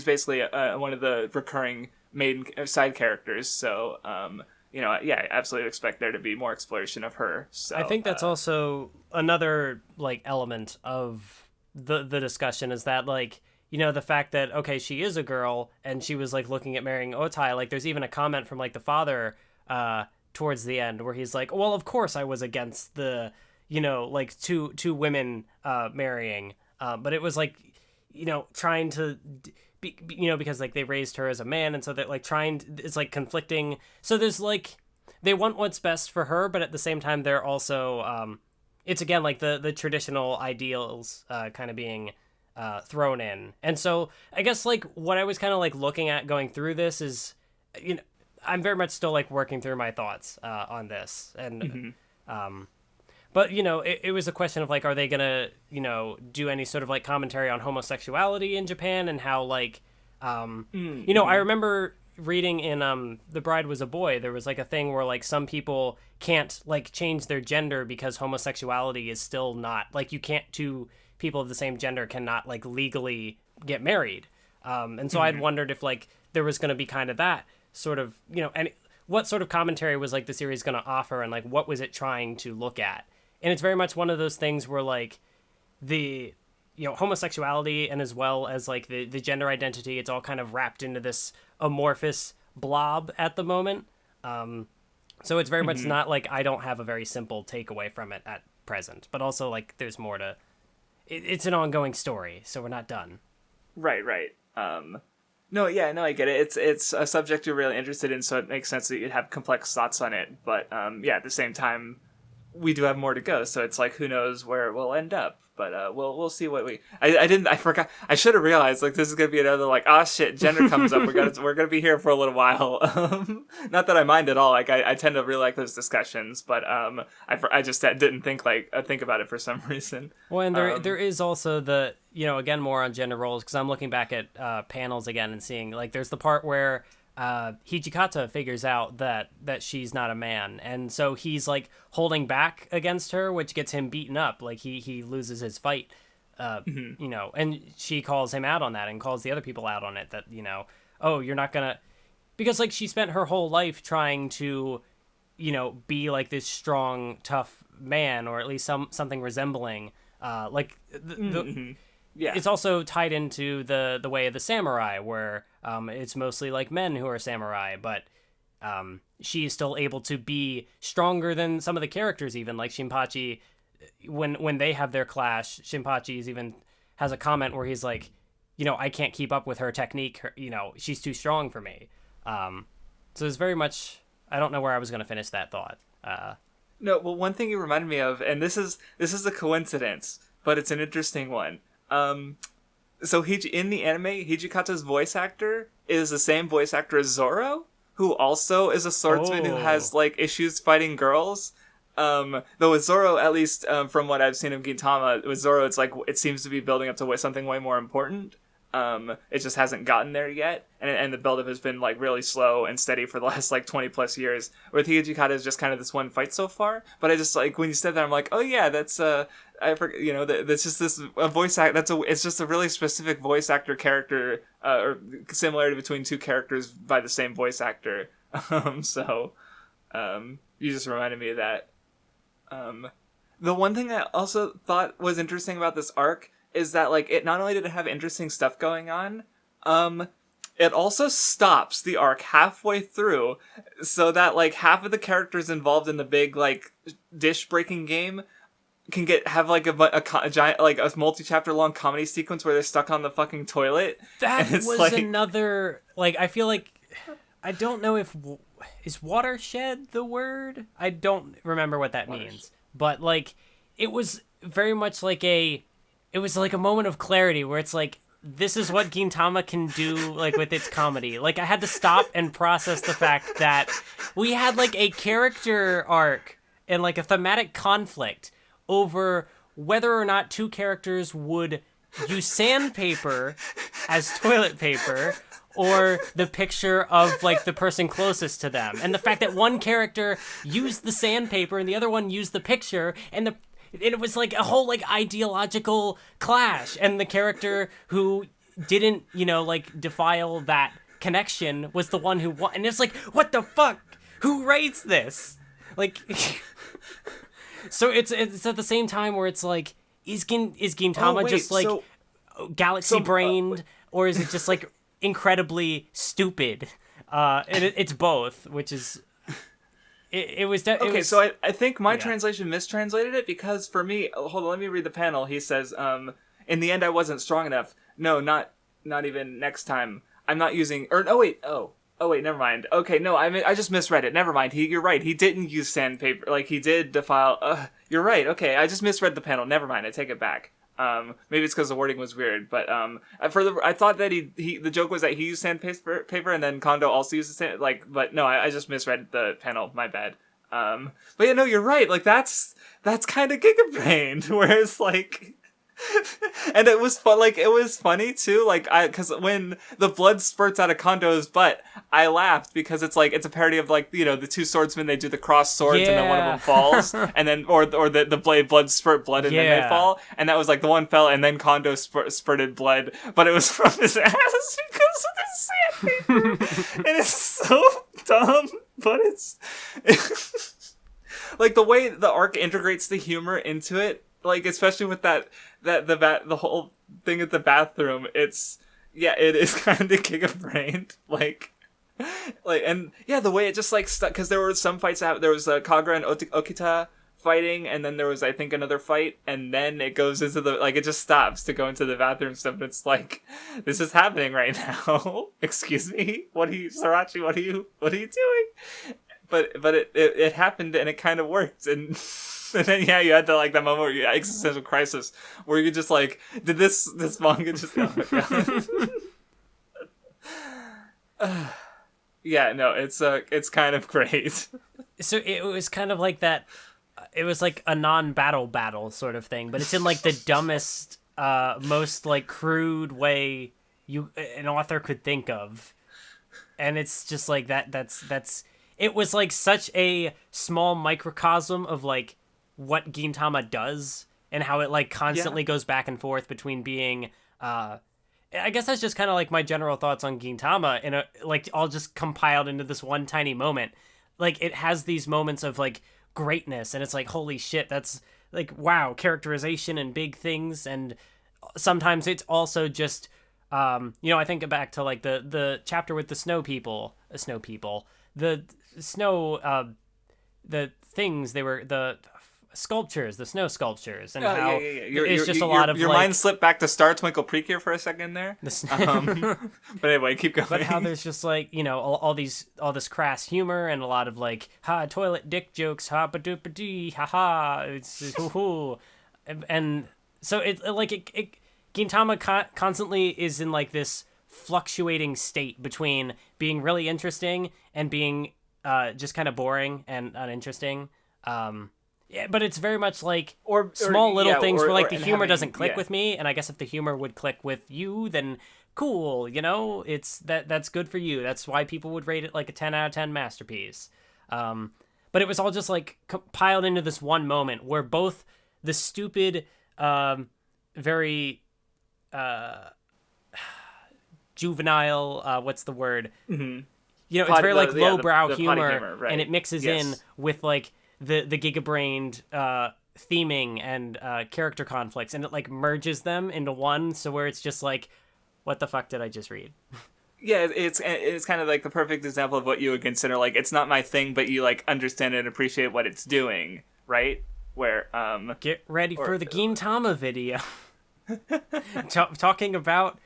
basically one of the recurring main side characters. So I absolutely expect there to be more exploration of her. So I think that's also another like element of the discussion, is that like, the fact that, okay, she is a girl and she was like looking at marrying Otai. Like there's even a comment from like the father towards the end where he's like, well, of course I was against the like two women marrying, but it was like, trying to because like they raised her as a man, and so they're like it's like conflicting. So there's like they want what's best for her, but at the same time they're also it's again like the traditional ideals kind of being thrown in. And so I guess like what I was kind of like looking at going through this is, I'm very much still like working through my thoughts on this, and but it was a question of like, are they gonna do any sort of like commentary on homosexuality in Japan, and how like I remember reading in The Bride Was a Boy, there was like a thing where like some people can't like change their gender because homosexuality is still not like, you can't, two people of the same gender cannot like legally get married, and so I'd wondered if like there was going to be kind of that sort of and what sort of commentary was like the series going to offer, and like what was it trying to look at. And it's very much one of those things where like the homosexuality, and as well as like the gender identity, it's all kind of wrapped into this amorphous blob at the moment. So it's very much not like, I don't have a very simple takeaway from it at present, but also like there's more to it's an ongoing story, so we're not done. Right. No, I get it. It's a subject you're really interested in, so it makes sense that you'd have complex thoughts on it. But at the same time, we do have more to go, so it's like, who knows where it will end up. But we'll see what I forgot. I should have realized like this is gonna be another like, shit, gender comes up. We're gonna be here for a little while. Not that I mind at all. Like I tend to really like those discussions, but I just didn't think about it for some reason. Well, and there is also the again more on gender roles, because I'm looking back at panels again and seeing like there's the part where Hijikata figures out that she's not a man, and so he's like holding back against her, which gets him beaten up. Like he loses his fight, and she calls him out on that, and calls the other people out on it, that oh, you're not gonna, because like she spent her whole life trying to be like this strong, tough man, or at least something resembling yeah. It's also tied into the way of the samurai, where it's mostly like men who are samurai, but she's still able to be stronger than some of the characters, even like Shinpachi. When they have their clash, Shinpachi's even has a comment where he's like, I can't keep up with her technique. She's too strong for me. So it's very much, I don't know where I was going to finish that thought. No, well, one thing you reminded me of, and this is a coincidence, but it's an interesting one. So in the anime, Hijikata's voice actor is the same voice actor as Zoro, who also is a swordsman who has like issues fighting girls. Though with Zoro, at least from what I've seen of Gintama, with Zoro, it's like it seems to be building up to something way more important. It just hasn't gotten there yet, and the build-up has been like really slow and steady for the last like 20 plus years. With Hijikata is just kind of this one fight so far. But I just like when you said that, I'm like, oh yeah, that's I forget, that's just this a voice act. It's just a really specific voice actor character, or similarity between two characters by the same voice actor. So you just reminded me of that. The one thing I also thought was interesting about this arc is that like it not only did it have interesting stuff going on, it also stops the arc halfway through, so that like half of the characters involved in the big like dish breaking game can have like a giant like a multi-chapter long comedy sequence where they're stuck on the fucking toilet. That was like another like, I feel like, I don't know if is watershed the word? I don't remember what that means, but like it was very much like it was like a moment of clarity where it's like, this is what Gintama can do like with its comedy. Like I had to stop and process the fact that we had like a character arc and like a thematic conflict over whether or not two characters would use sandpaper as toilet paper or the picture of like the person closest to them. And the fact that one character used the sandpaper and the other one used the picture, and it was like a whole like ideological clash, and the character who didn't like defile that connection was the one who won. And it's like, what the fuck, who writes this? Like so it's at the same time where it's like, is Gintama just like galaxy brained, or is it just like incredibly stupid? And it's both, which is It was okay. So I think my translation mistranslated it, because for me, hold on, let me read the panel. He says, "In the end, I wasn't strong enough. No, not even next time. I'm not using... Oh, wait, never mind. Okay, no, I just misread it. Never mind. You're right. He didn't use sandpaper. Like, he did defile... you're right. Okay, I just misread the panel. Never mind. I take it back. Maybe it's because the wording was weird, but I thought that the joke was that he used sandpaper and then Kondo also used sand, but no, I just misread the panel. My bad. But yeah, no, you're right. Like that's kind of Gigabrained, whereas like. And it was it was funny too, because when the blood spurts out of Kondo's butt, I laughed because it's a parody of the two swordsmen, they do the cross swords and then one of them falls and then or the blood spurt blood and then they fall, and that was the one fell and then Kondo spurted blood, but it was from his ass because of the sandpaper. And it's so dumb, but it's the way the arc integrates the humor into it, especially with the whole thing at the bathroom, it is kind of Gigabrained, and the way it just stuck, because there were some fights out. There was Kagura and Okita fighting, and then there was I think another fight, and then it goes into the it just stops to go into the bathroom stuff. And it's this is happening right now. Excuse me, Sorachi? What are you doing? But it happened and it kind of worked and. And then you had that moment where you existential crisis where you just did this manga just yeah, no, it's kind of great. So it was kind of like that. It was a non-battle battle sort of thing, but it's in the dumbest, most crude way an author could think of, and it's just that's it was such a small microcosm of what Gintama does and how it constantly goes back and forth between being I guess that's just kind of my general thoughts on Gintama in all just compiled into this one tiny moment. It has these moments of greatness and it's holy shit, that's wow, characterization and big things, and sometimes it's also just I think back to the chapter with the snow people, the snow the things, they were the sculptures, the snow sculptures, and how it's just a lot of your mind slipped back to Star Twinkle Precure for a second there. But anyway, keep going. But how there's just all this crass humor and a lot of toilet dick jokes, ha ba doo ba dee, ha ha, it's hoo, and so it Gintama constantly is in this fluctuating state between being really interesting and being just kind of boring and uninteresting. Yeah, but it's very much small little things where the humor doesn't click with me, and I guess if the humor would click with you, then cool, it's that's good for you. That's why people would rate it a 10 out of 10 masterpiece. But it was all just compiled into this one moment where both the stupid, very juvenile, what's the word? Mm-hmm. It's very lowbrow humor, right. And it mixes in with the Gigabrained theming and character conflicts, and it merges them into one, so where it's just what the fuck did I just read? Yeah, it's kind of the perfect example of what you would consider it's not my thing, but you understand and appreciate what it's doing, right? Where get ready for the Gintama video. Talking about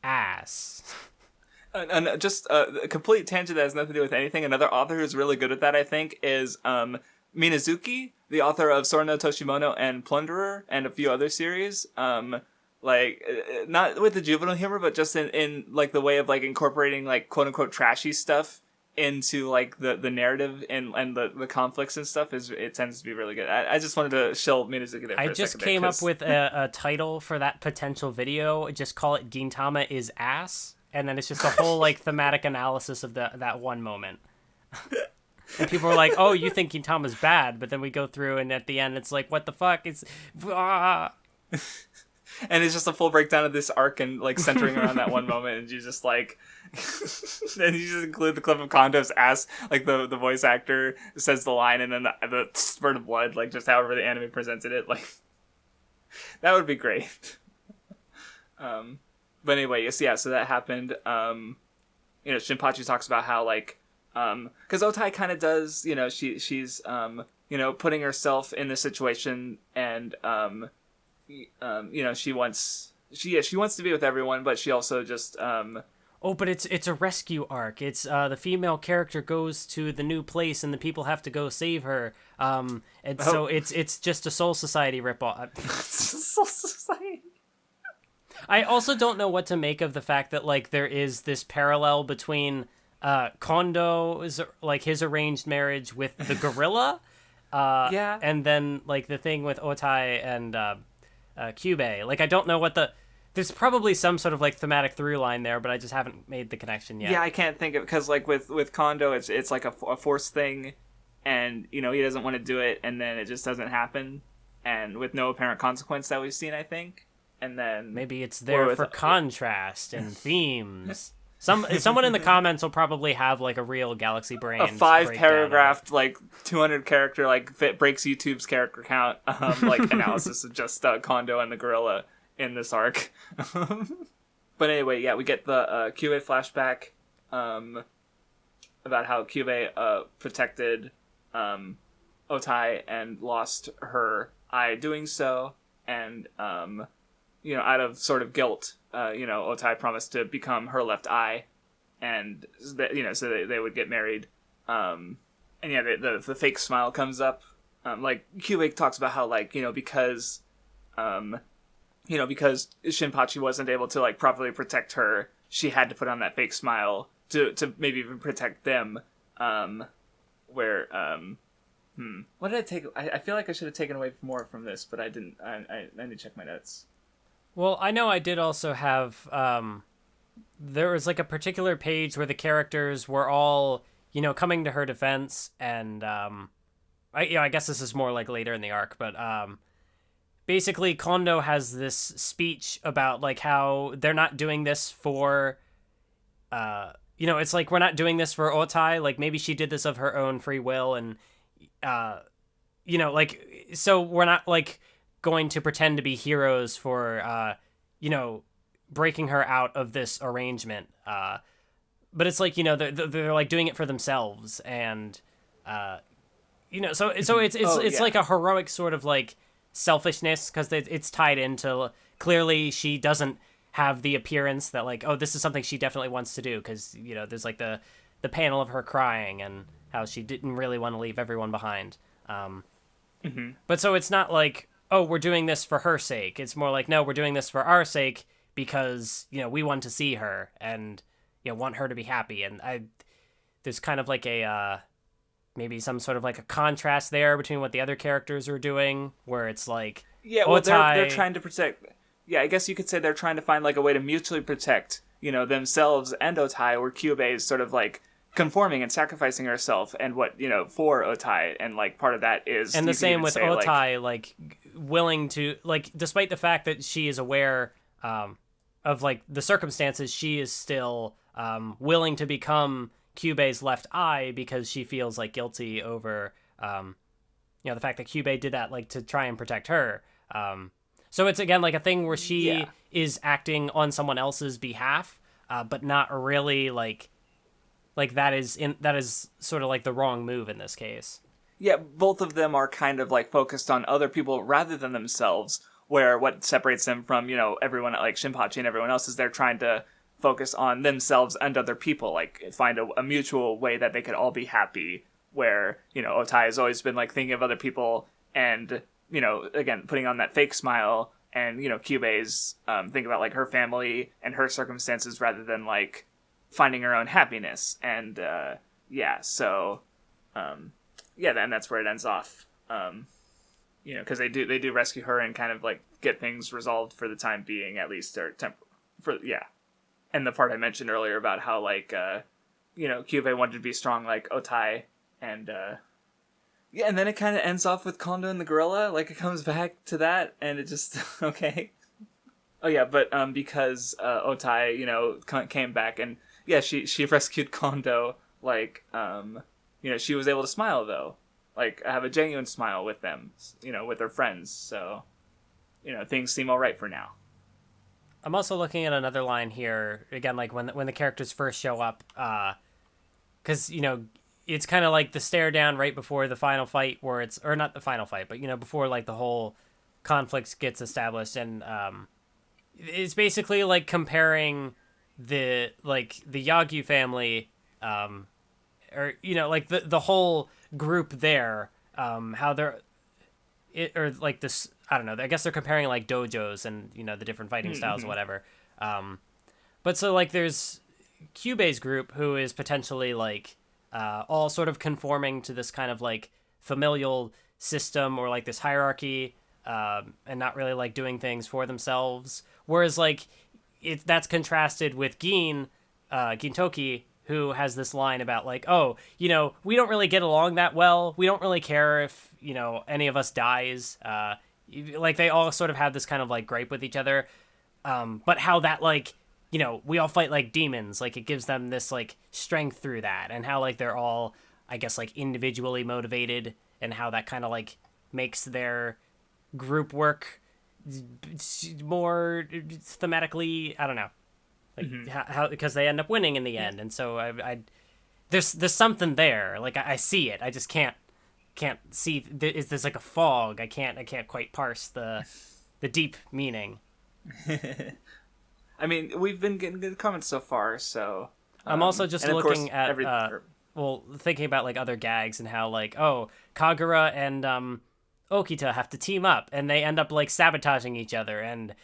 ass. And just a complete tangent that has nothing to do with anything. Another author who's really good at that, I think, is Minazuki, the author of Sora no Toshimono and Plunderer and a few other series. Not with the juvenile humor, but just in the way of incorporating quote unquote trashy stuff into the narrative and the conflicts and stuff. It tends to be really good. I just wanted to shill Minazuki there for I a just second came up with a title for that potential video. Just call it Gintama is Ass. And then it's just a whole thematic analysis of that one moment. And people are oh, you think Gintama's bad, but then we go through and at the end it's what the fuck? It's and it's just a full breakdown of this arc and centering around that one moment, and you just and you just include the clip of Kondo's ass, the voice actor says the line and then the spurt of blood, just however the anime presented it, that would be great. But anyway, so that happened. Shinpachi talks about how because Otai kind of does, she's putting herself in this situation, and she wants she wants to be with everyone, but she also just Oh, but it's a rescue arc. It's the female character goes to the new place and the people have to go save her. So it's just a Soul Society ripoff. Soul Society. I also don't know what to make of the fact that like there is this parallel between Kondo's like his arranged marriage with the gorilla, Yeah. and then like the thing with Otai and Kyubei. Like I don't know what there's probably some sort of like thematic through line there, but I just haven't made the connection yet. Yeah, I can't think of, because like with Kondo, it's like a forced thing, and he doesn't want to do it, and then it just doesn't happen, and with no apparent consequence that we've seen, I think. And then maybe it's there for contrast and themes. Someone in the comments will probably have like a real Galaxy Brain. A 5-paragraph, like 200 character, like breaks YouTube's character count, like analysis of just Kondo and the gorilla in this arc. But anyway, yeah, we get the Kyubei flashback about how Kyubei protected Otai and lost her eye doing so, and out of sort of guilt, Otai promised to become her left eye, and so they would get married. And yeah, the fake smile comes up. Like Kyubei talks about how because Shinpachi wasn't able to like properly protect her, she had to put on that fake smile to maybe even protect them. What did I take? I feel like I should have taken away more from this, but I didn't. I need to check my notes. Well, I know I did also have, there was like a particular page where the characters were all, coming to her defense, and, I guess this is more like later in the arc, but, basically Kondo has this speech about like how they're not doing this for, it's like, we're not doing this for Otai, like maybe she did this of her own free will, and, so we're not like going to pretend to be heroes for breaking her out of this arrangement, but it's like they're like doing it for themselves, and so it's like a heroic sort of like selfishness, because it's tied into clearly she doesn't have the appearance that like, oh, this is something she definitely wants to do, because there's like the panel of her crying and how she didn't really want to leave everyone behind, but so it's not like, oh, we're doing this for her sake. It's more like, no, we're doing this for our sake because, we want to see her and, want her to be happy. And there's kind of like a, maybe some sort of like a contrast there between what the other characters are doing, where it's like, yeah, well, they're trying to protect. Yeah, I guess you could say they're trying to find like a way to mutually protect, themselves and Otai, where Kyubei is sort of like conforming and sacrificing herself and what for Otai, and like part of that is, and the same with Otai, like willing to, like, despite the fact that she is aware of like the circumstances, she is still willing to become Kyubei's left eye because she feels like guilty over the fact that Kyubei did that like to try and protect her. So it's again like a thing where she is acting on someone else's behalf, but not really like that is sort of like the wrong move in this case. Yeah, both of them are kind of like focused on other people rather than themselves, where what separates them from, everyone like Shinpachi and everyone else is they're trying to focus on themselves and other people, like find a mutual way that they could all be happy, where, Otai has always been like thinking of other people and, again, putting on that fake smile, and, Kyubei's thinking about like her family and her circumstances rather than like finding her own happiness. And then that's where it ends off, because they do rescue her and kind of like get things resolved for the time being, at least, or and the part I mentioned earlier about how like Kyubei wanted to be strong like Otai, and and then it kind of ends off with Kondo and the gorilla, like it comes back to that, and it just okay. Oh yeah, but because Otai came back, and yeah, she rescued Kondo, like she was able to smile though, like have a genuine smile with them, with her friends. So, things seem all right for now. I'm also looking at another line here again, like when the characters first show up, because it's kind of like the stare down right before the final fight, where it's, or not the final fight, but before like the whole conflict gets established, and it's basically like comparing the Yagyu family, or like the whole group there, how they're or like this. I don't know. I guess they're comparing like dojos and the different fighting styles or whatever. But so like there's Kyubei's group, who is potentially like all sort of conforming to this kind of like familial system or like this hierarchy, and not really like doing things for themselves. Whereas like that's contrasted with Gintoki, who has this line about like, oh, we don't really get along that well. We don't really care if any of us dies. Like they all sort of have this kind of like gripe with each other. But how that like we all fight like demons, like it gives them this like strength through that, and how like they're all, I guess, like individually motivated, and how that kind of like makes their group work more thematically, I don't know, like how because they end up winning in the end. And so I there's something there, like I see it, I just can't see, is there's like a fog, I can't quite parse the deep meaning. I mean, we've been getting good comments so far, so I'm also just looking at thinking about like other gags and how like, oh, Kagura and Okita have to team up, and they end up like sabotaging each other, and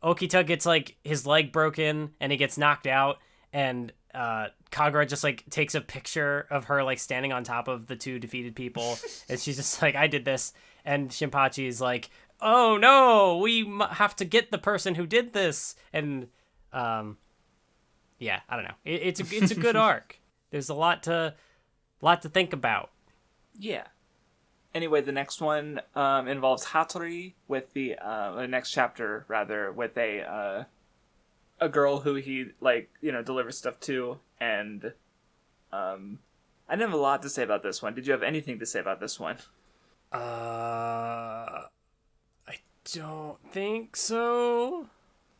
Okita gets like his leg broken and he gets knocked out, and Kagura just like takes a picture of her like standing on top of the two defeated people, and she's just like, I did this, and Shinpachi is like, oh no, we have to get the person who did this. And yeah, I don't know, it's a good arc. There's a lot to think about. Yeah. Anyway, the next one involves Hatori with the next chapter rather, with a girl who he delivers stuff to, and I didn't have a lot to say about this one. Did you have anything to say about this one? I don't think so.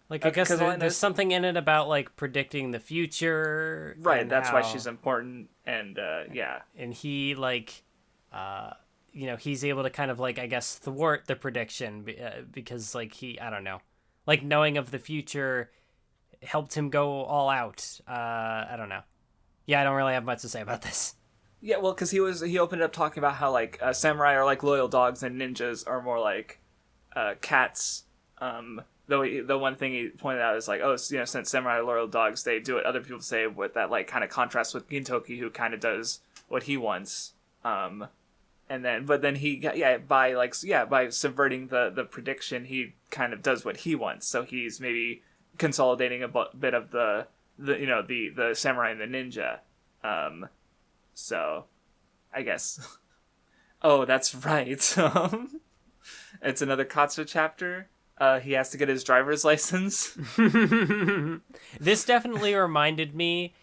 Like, I guess there's something in it about like predicting the future. Right, that's why she's important, and yeah. And he like he's able to kind of like, I guess, thwart the prediction because like I don't know, like knowing of the future helped him go all out. I don't know. Yeah, I don't really have much to say about this. Yeah, well, because he opened up talking about how like samurai are like loyal dogs and ninjas are more like cats. Though the one thing he pointed out is like, oh, since samurai are loyal dogs, they do what other people say, with that like kind of contrast with Gintoki, who kind of does what he wants. But then he by subverting the prediction, he kind of does what he wants. So he's maybe consolidating a bit of the samurai and the ninja. So I guess. Oh, that's right. It's another Katsura chapter. He has to get his driver's license. This definitely reminded me.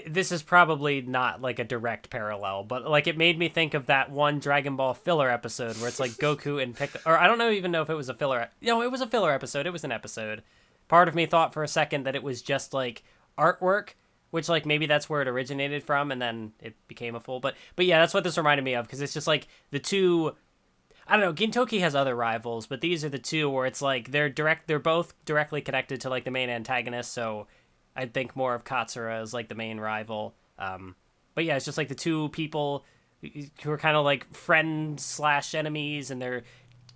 This is probably not like a direct parallel, but like it made me think of that one Dragon Ball filler episode where it's like Goku and or I don't even know if it was a filler. No, it was a filler episode. It was an episode. Part of me thought for a second that it was just like artwork, which like maybe that's where it originated from, and then it became a full. But yeah, that's what this reminded me of, because it's just like the two. I don't know, Gintoki has other rivals, but these are the two where it's like they're both directly connected to like the main antagonist, so I'd think more of Katsura as like the main rival. But yeah, it's just like the two people who are kind of like friends/enemies, and they're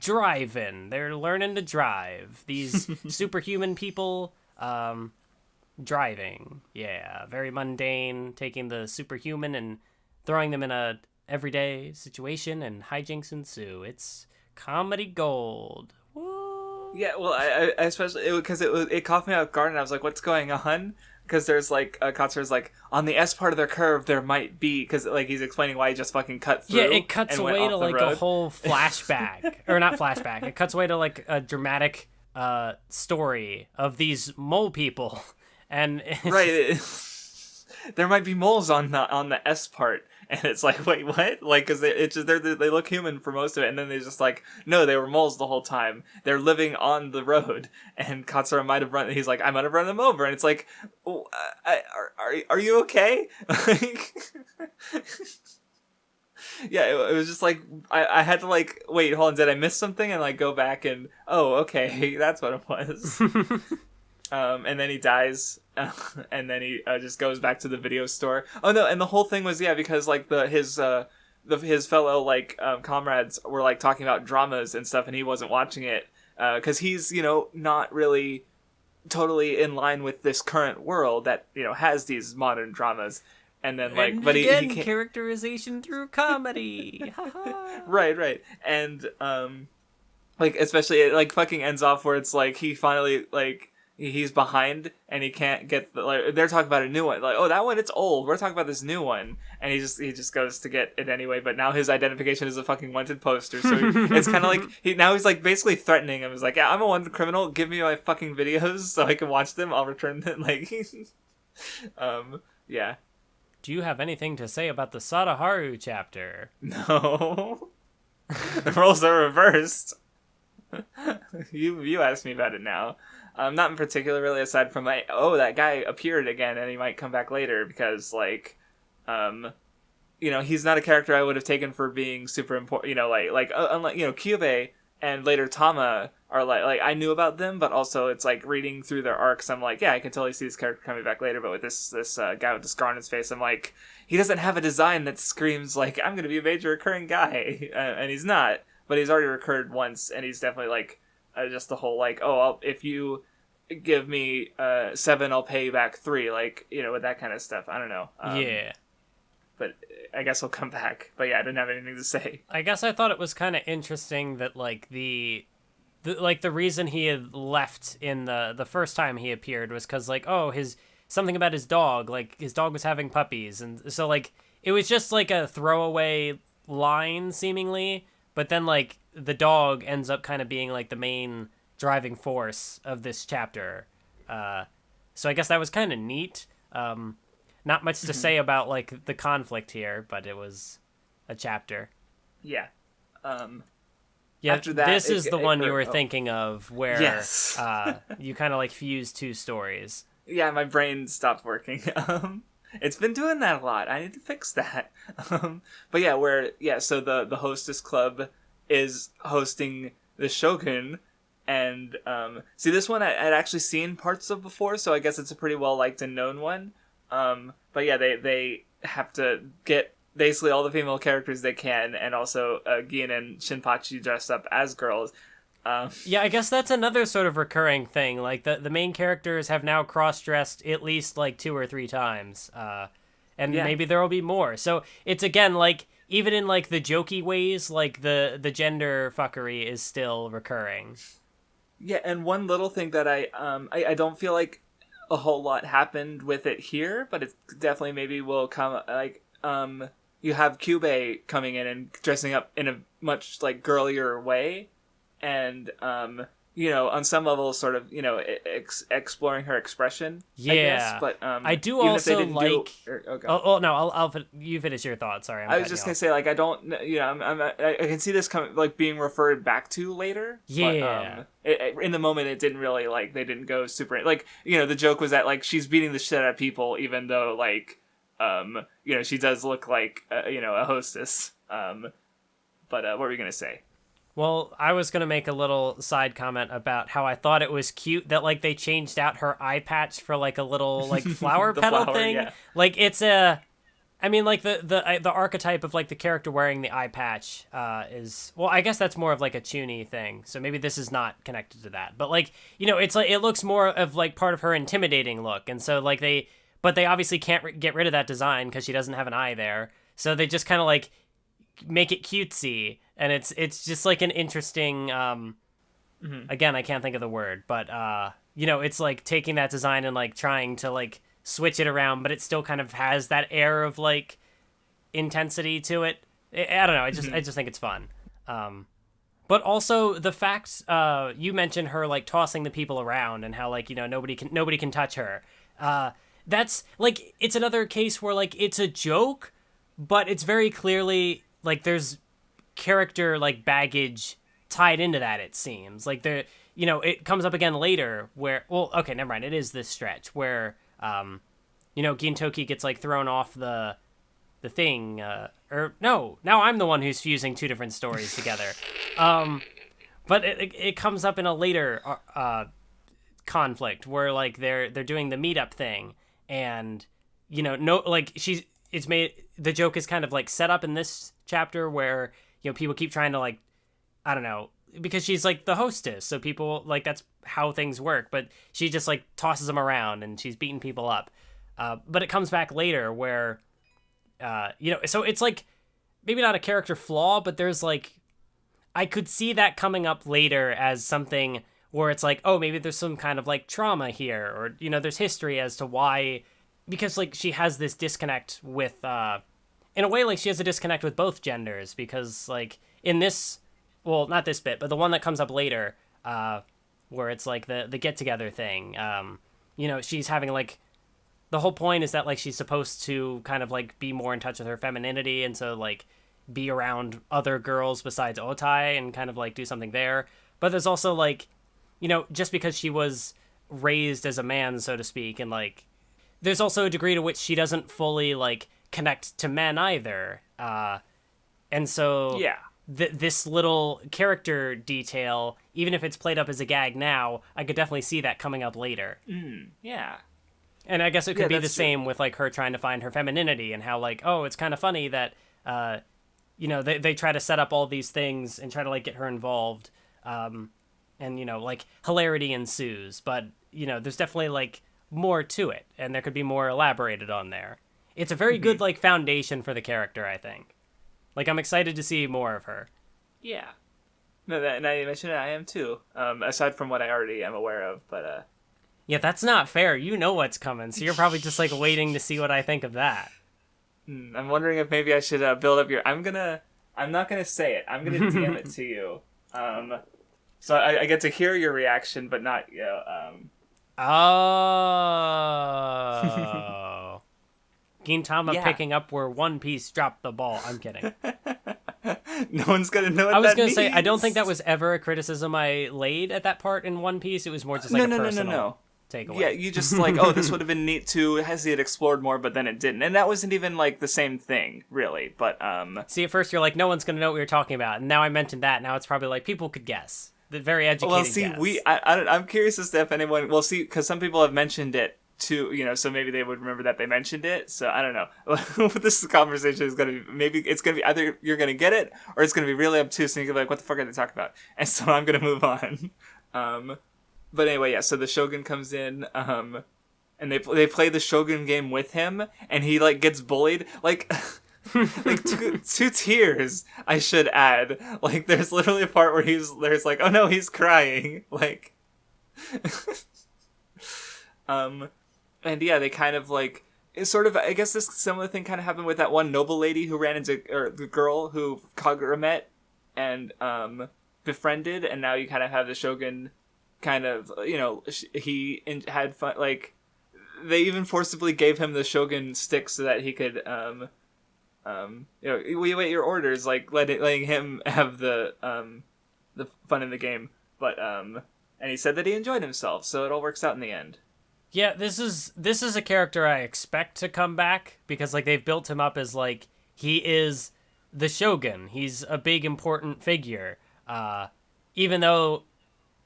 learning to drive. These superhuman people driving. Yeah, very mundane, taking the superhuman and throwing them in a everyday situation, and hijinks ensue. It's comedy gold. Woo. Yeah, well, I especially because it caught me off guard, and I was like, "What's going on?" Because there's like Katsura's like, on the S part of their curve there might be, because like he's explaining why he just fucking cut through. Yeah, it cuts away to like a whole flashback, or not flashback. It cuts away to like a dramatic story of these mole people, and right. There might be moles on the S part. And it's like, wait, what? Like, because they look human for most of it, and then they're just like, no, they were moles the whole time. They're living on the road, and Katsura might have run. He's like, I might have run them over, and it's like, are you okay? Like, Yeah, it was just like I had to like wait, hold on, did I miss something? And like go back and okay, that's what it was. And then he dies, and then he just goes back to the video store. Oh no, and the whole thing was because like his fellow like comrades were like talking about dramas and stuff, and he wasn't watching it because he's not really totally in line with this current world that has these modern dramas. And then like, and but again, he can't... characterization through comedy. right, and like especially it like fucking ends off where it's like he finally like he's behind and he can't get like they're talking about a new one, like, oh, that one, it's old, we're talking about this new one, and he just goes to get it anyway, but now his identification is a fucking wanted poster, so it's kind of like he's like basically threatening him. He's like, yeah, I'm a wanted criminal, give me my fucking videos so I can watch them, I'll return them, like yeah. Do you have anything to say about the Sadaharu chapter? No. The roles are reversed. You asked me about it now. Not in particular, really, aside from like, that guy appeared again and he might come back later, because like, he's not a character I would have taken for being super important. Unlike Kyubei and later Tama are like I knew about them, but also it's like reading through their arcs, I'm like, yeah, I can totally see this character coming back later. But with this guy with the scar on his face, I'm like, he doesn't have a design that screams like I'm gonna be a major recurring guy, and he's not. But he's already recurred once, and he's definitely like just the whole like, if you give me 7, I'll pay you back 3, like with that kind of stuff. I don't know. Yeah. But I guess he'll come back. But yeah, I didn't have anything to say. I guess I thought it was kind of interesting that like the reason he had left in the first time he appeared was because like, something about his dog, like his dog was having puppies, and so like it was just like a throwaway line seemingly, but then like the dog ends up kind of being like the main driving force of this chapter. So I guess that was kind of neat. Not much to say about like the conflict here, but it was a chapter. Yeah. Yeah, after that, this is the one you were thinking of, where yes. You kind of like fuse two stories. Yeah, my brain stopped working. It's been doing that a lot. I need to fix that. But yeah, so the Hostess Club is hosting the Shogun, and see, this one I'd actually seen parts of before, so I guess it's a pretty well liked and known one. But yeah, they have to get basically all the female characters they can, and also Gin and Shinpachi dressed up as girls. Yeah, I guess that's another sort of recurring thing. Like the main characters have now cross-dressed at least like 2 or 3 times, and maybe there will be more. So it's again like even in like the jokey ways, like the gender fuckery is still recurring. Yeah, and one little thing that I don't feel like a whole lot happened with it here, but it definitely maybe will come like you have Kyubei coming in and dressing up in a much like girlier way, and on some level sort of exploring her expression. Yeah, I guess. But I do also like. No, I'll you finish your thought. Sorry, I was just gonna say like I don't I can see this coming like being referred back to later. Yeah. But, in the moment it didn't really like they didn't go super like the joke was that like she's beating the shit out of people even though like she does look like a hostess. But what were you gonna say? Well, I was going to make a little side comment about how I thought it was cute that, like, they changed out her eye patch for, like, a little, like, flower petal thing. Yeah. Like, it's I mean, like, the archetype of, like, the character wearing the eye patch is... Well, I guess that's more of, like, a chuny thing, so maybe this is not connected to that. But, like, it's like, it looks more of, like, part of her intimidating look, and so, like, But they obviously can't get rid of that design because she doesn't have an eye there, so they just kind of, like, make it cutesy. And it's just like an interesting, again, I can't think of the word, but, it's like taking that design and like trying to like switch it around, but it still kind of has that air of like intensity to it. I don't know. I just think it's fun. But also the fact, you mentioned her like tossing the people around and how like, nobody can touch her. That's like, it's another case where like it's a joke, but it's very clearly like there's character like baggage tied into that. It seems like it comes up again later where never mind, it is this stretch where Gintoki gets like thrown off the the thing, or no, now I'm the one who's fusing two different stories together. But it comes up in a later conflict where like they're doing the meetup thing, and no, like the joke is kind of like set up in this chapter where people keep trying to like, I don't know, because she's like the hostess, so people like that's how things work, but she just like tosses them around and she's beating people up. But it comes back later where so it's like maybe not a character flaw, but there's like I could see that coming up later as something where it's like, oh, maybe there's some kind of like trauma here, or there's history as to why, because like she has this disconnect with in a way like she has a disconnect with both genders, because like in this, well, not this bit, but the one that comes up later, where it's like the get together thing, she's having like, the whole point is that like she's supposed to kind of like be more in touch with her femininity, and so like be around other girls besides Otai and kind of like do something there. But there's also like, just because she was raised as a man, so to speak, and like there's also a degree to which she doesn't fully like connect to men either. And so yeah, this little character detail, even if it's played up as a gag now, I could definitely see that coming up later. Yeah. And I guess it could be the same with like her trying to find her femininity, and how like, oh, it's kind of funny that they try to set up all these things and try to like get her involved, and like hilarity ensues, but there's definitely like more to it, and there could be more elaborated on there. It's a very good like foundation for the character, I think. Like I'm excited to see more of her. Yeah. No, and I mentioned it, I am too. Aside from what I already am aware of, but yeah, that's not fair. You know what's coming, so you're probably just like waiting to see what I think of that. I'm wondering if maybe I should build up your. I'm not gonna say it. I'm gonna DM it to you. So I get to hear your reaction, but not Oh. Gintama picking up where One Piece dropped the ball. I'm kidding. No one's gonna know what I was that gonna means. say, I don't think that was ever a criticism I laid at that part in One Piece. It was more just like a personal takeaway. Yeah, you just like, oh, this would have been neat too, has he had explored more, but then it didn't. And that wasn't even like the same thing, really. But see, at first you're like, no one's gonna know what you're talking about, and now I mentioned that. Now it's probably like people could guess. The very educated guess. I'm curious as to if anyone. Well, see, because some people have mentioned it too, so maybe they would remember that they mentioned it. So I don't know. This conversation is gonna be, maybe it's gonna be either you're gonna get it or it's gonna be really obtuse and you're gonna be like, what the fuck are they talking about? And so I'm gonna move on. But anyway, yeah. So the Shogun comes in, and they play the Shogun game with him, and he like gets bullied, like. Like two tears, I should add. Like there's literally a part where there's like, oh no, he's crying. Like and yeah, they kind of like, it's sort of, I guess this similar thing kind of happened with that one noble lady who ran into, or the girl who Kagura met and befriended, and now you kind of have the Shogun kind of, he had fun, like they even forcibly gave him the Shogun stick so that he could we wait your orders, like letting him have the fun in the game, but and he said that he enjoyed himself, so it all works out in the end. Yeah, this is a character I expect to come back, because like they've built him up as like he is the Shogun. He's a big important figure, even though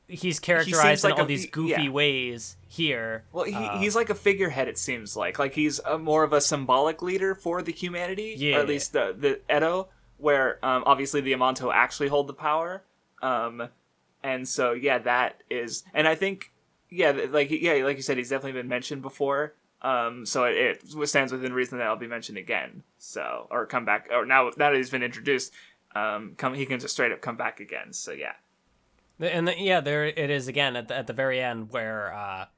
he's characterized in all these goofy ways here. Well, he's like a figurehead, it seems like he's more of a symbolic leader for the humanity, or at least the Edo, where obviously the Yamato actually hold the power, and so that is, and I think like you said, he's definitely been mentioned before, so it stands within reason that I'll be mentioned again, so, or come back, or now that he's been introduced, he can just straight up come back again, so yeah. And there it is again at the very end where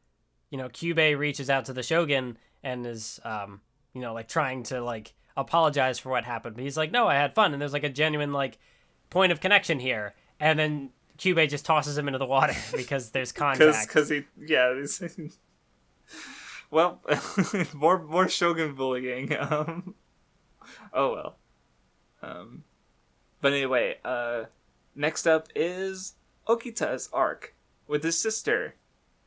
Kyubei reaches out to the Shogun and is like trying to like apologize for what happened, but he's like, no, I had fun, and there's like a genuine like point of connection here, and then Kyubei just tosses him into the water because there's contact. Because well, more Shogun bullying. Oh well. But anyway, next up is Okita's arc with his sister,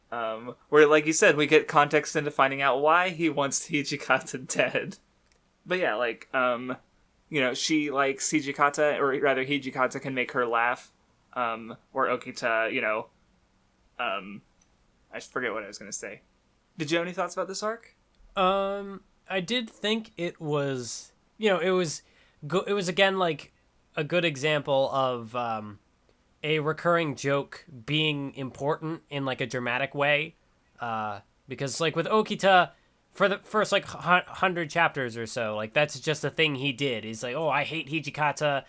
where, like you said, we get context into finding out why he wants Hijikata dead. but yeah, like, she likes Hijikata, or rather Hijikata can make her laugh, or Okita, I forget what I was going to say. Did you have any thoughts about this arc? I did think it was, it was again, like, a good example of, a recurring joke being important in, like, a dramatic way, because, like, with Okita, for the first, like, 100 chapters or so, like, that's just a thing he did. He's like, oh, I hate Hijikata,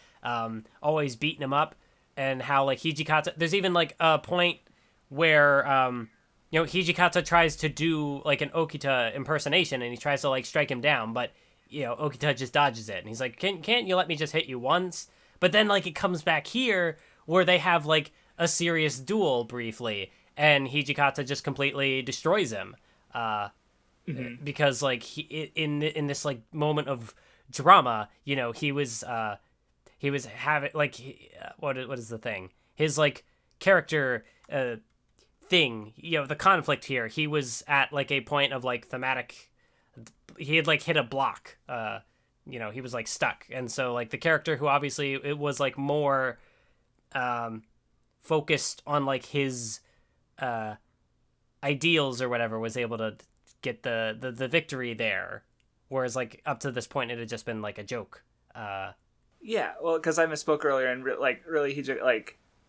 always beating him up, and how, like, Hijikata, there's even, like, a point where, Hijikata tries to do, like, an Okita impersonation, and he tries to, like, strike him down, but, Okita just dodges it, and he's like, can't you let me just hit you once? But then, like, it comes back here, where they have, like, a serious duel briefly, and Hijikata just completely destroys him. Because, like, in this, like, moment of drama, he was having, like, what is the thing? His, like, character thing, the conflict here, he was at, like, a point of, like, thematic, he had, like, hit a block, he was, like, stuck, and so, like, the character who obviously, it was, like, more focused on, like, his ideals or whatever, was able to get the victory there, whereas, like, up to this point it had just been, like, a joke. Yeah, well, because I misspoke earlier, and really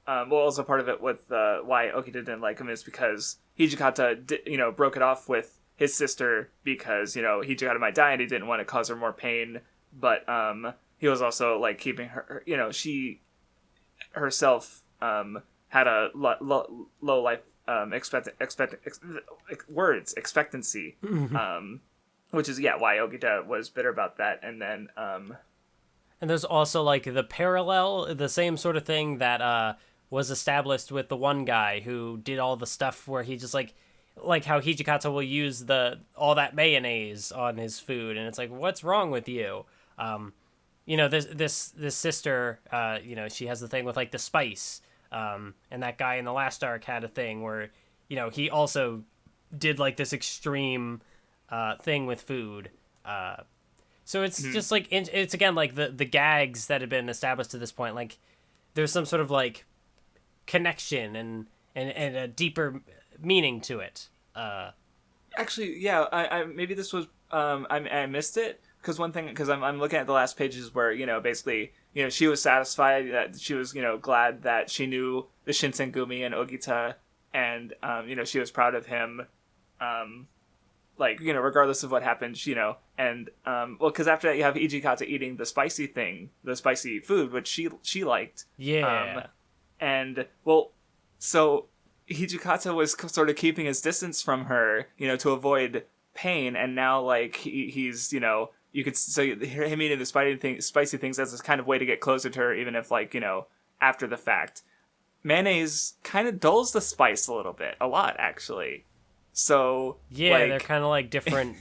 also part of it with why Okita didn't like him is because Hijikata broke it off with his sister because Hijikata might die and he didn't want to cause her more pain, but he was also, like, keeping her, she herself had a low life expectancy, which is why Okita was bitter about that. And then and there's also, like, the parallel, the same sort of thing that was established with the one guy who did all the stuff where he just, like how Hijikata will use all that mayonnaise on his food, and it's like, what's wrong with you? This sister, she has the thing with, like, the spice, and that guy in the last arc had a thing where, he also did, like, this extreme thing with food. So it's just, like, it's, again, like, the gags that have been established to this point, like, there's some sort of, like, connection and a deeper meaning to it. Actually, yeah, I maybe this was, I missed it. Because I'm looking at the last pages where, basically, she was satisfied that she was, glad that she knew the Shinsengumi and Okita, and, she was proud of him, regardless of what happened, and, because after that you have Hijikata eating the spicy food, which she liked. Yeah. So Hijikata was sort of keeping his distance from her, to avoid pain, and now, like, he's, you could him eating the spicy things as a kind of way to get closer to her, even if, like, after the fact. Mayonnaise kind of dulls the spice a lot, actually. So yeah, like, they're kind of like different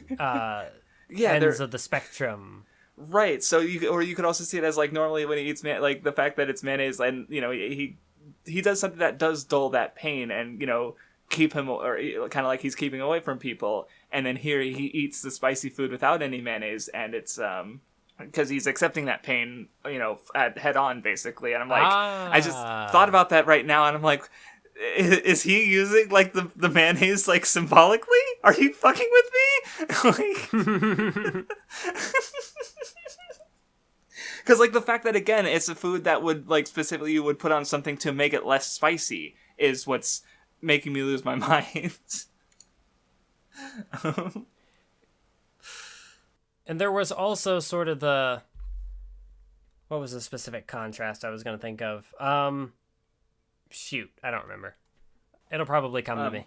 ends of the spectrum. Right. So you could also see it as, like, normally when he eats like the fact that it's mayonnaise, and he does something that does dull that pain, and keep him, or kind of like he's keeping away from people, and then here he eats the spicy food without any mayonnaise, and it's because he's accepting that pain head on, basically. And I'm like, I just thought about that right now, and I'm like, is he using, like, the mayonnaise, like, symbolically? Are you fucking with me? Because, like, the fact that, again, it's a food that would, like, specifically you would put on something to make it less spicy is what's making me lose my mind. And there was also sort of what was the specific contrast I was going to think of? Shoot, I don't remember. It'll probably come to me.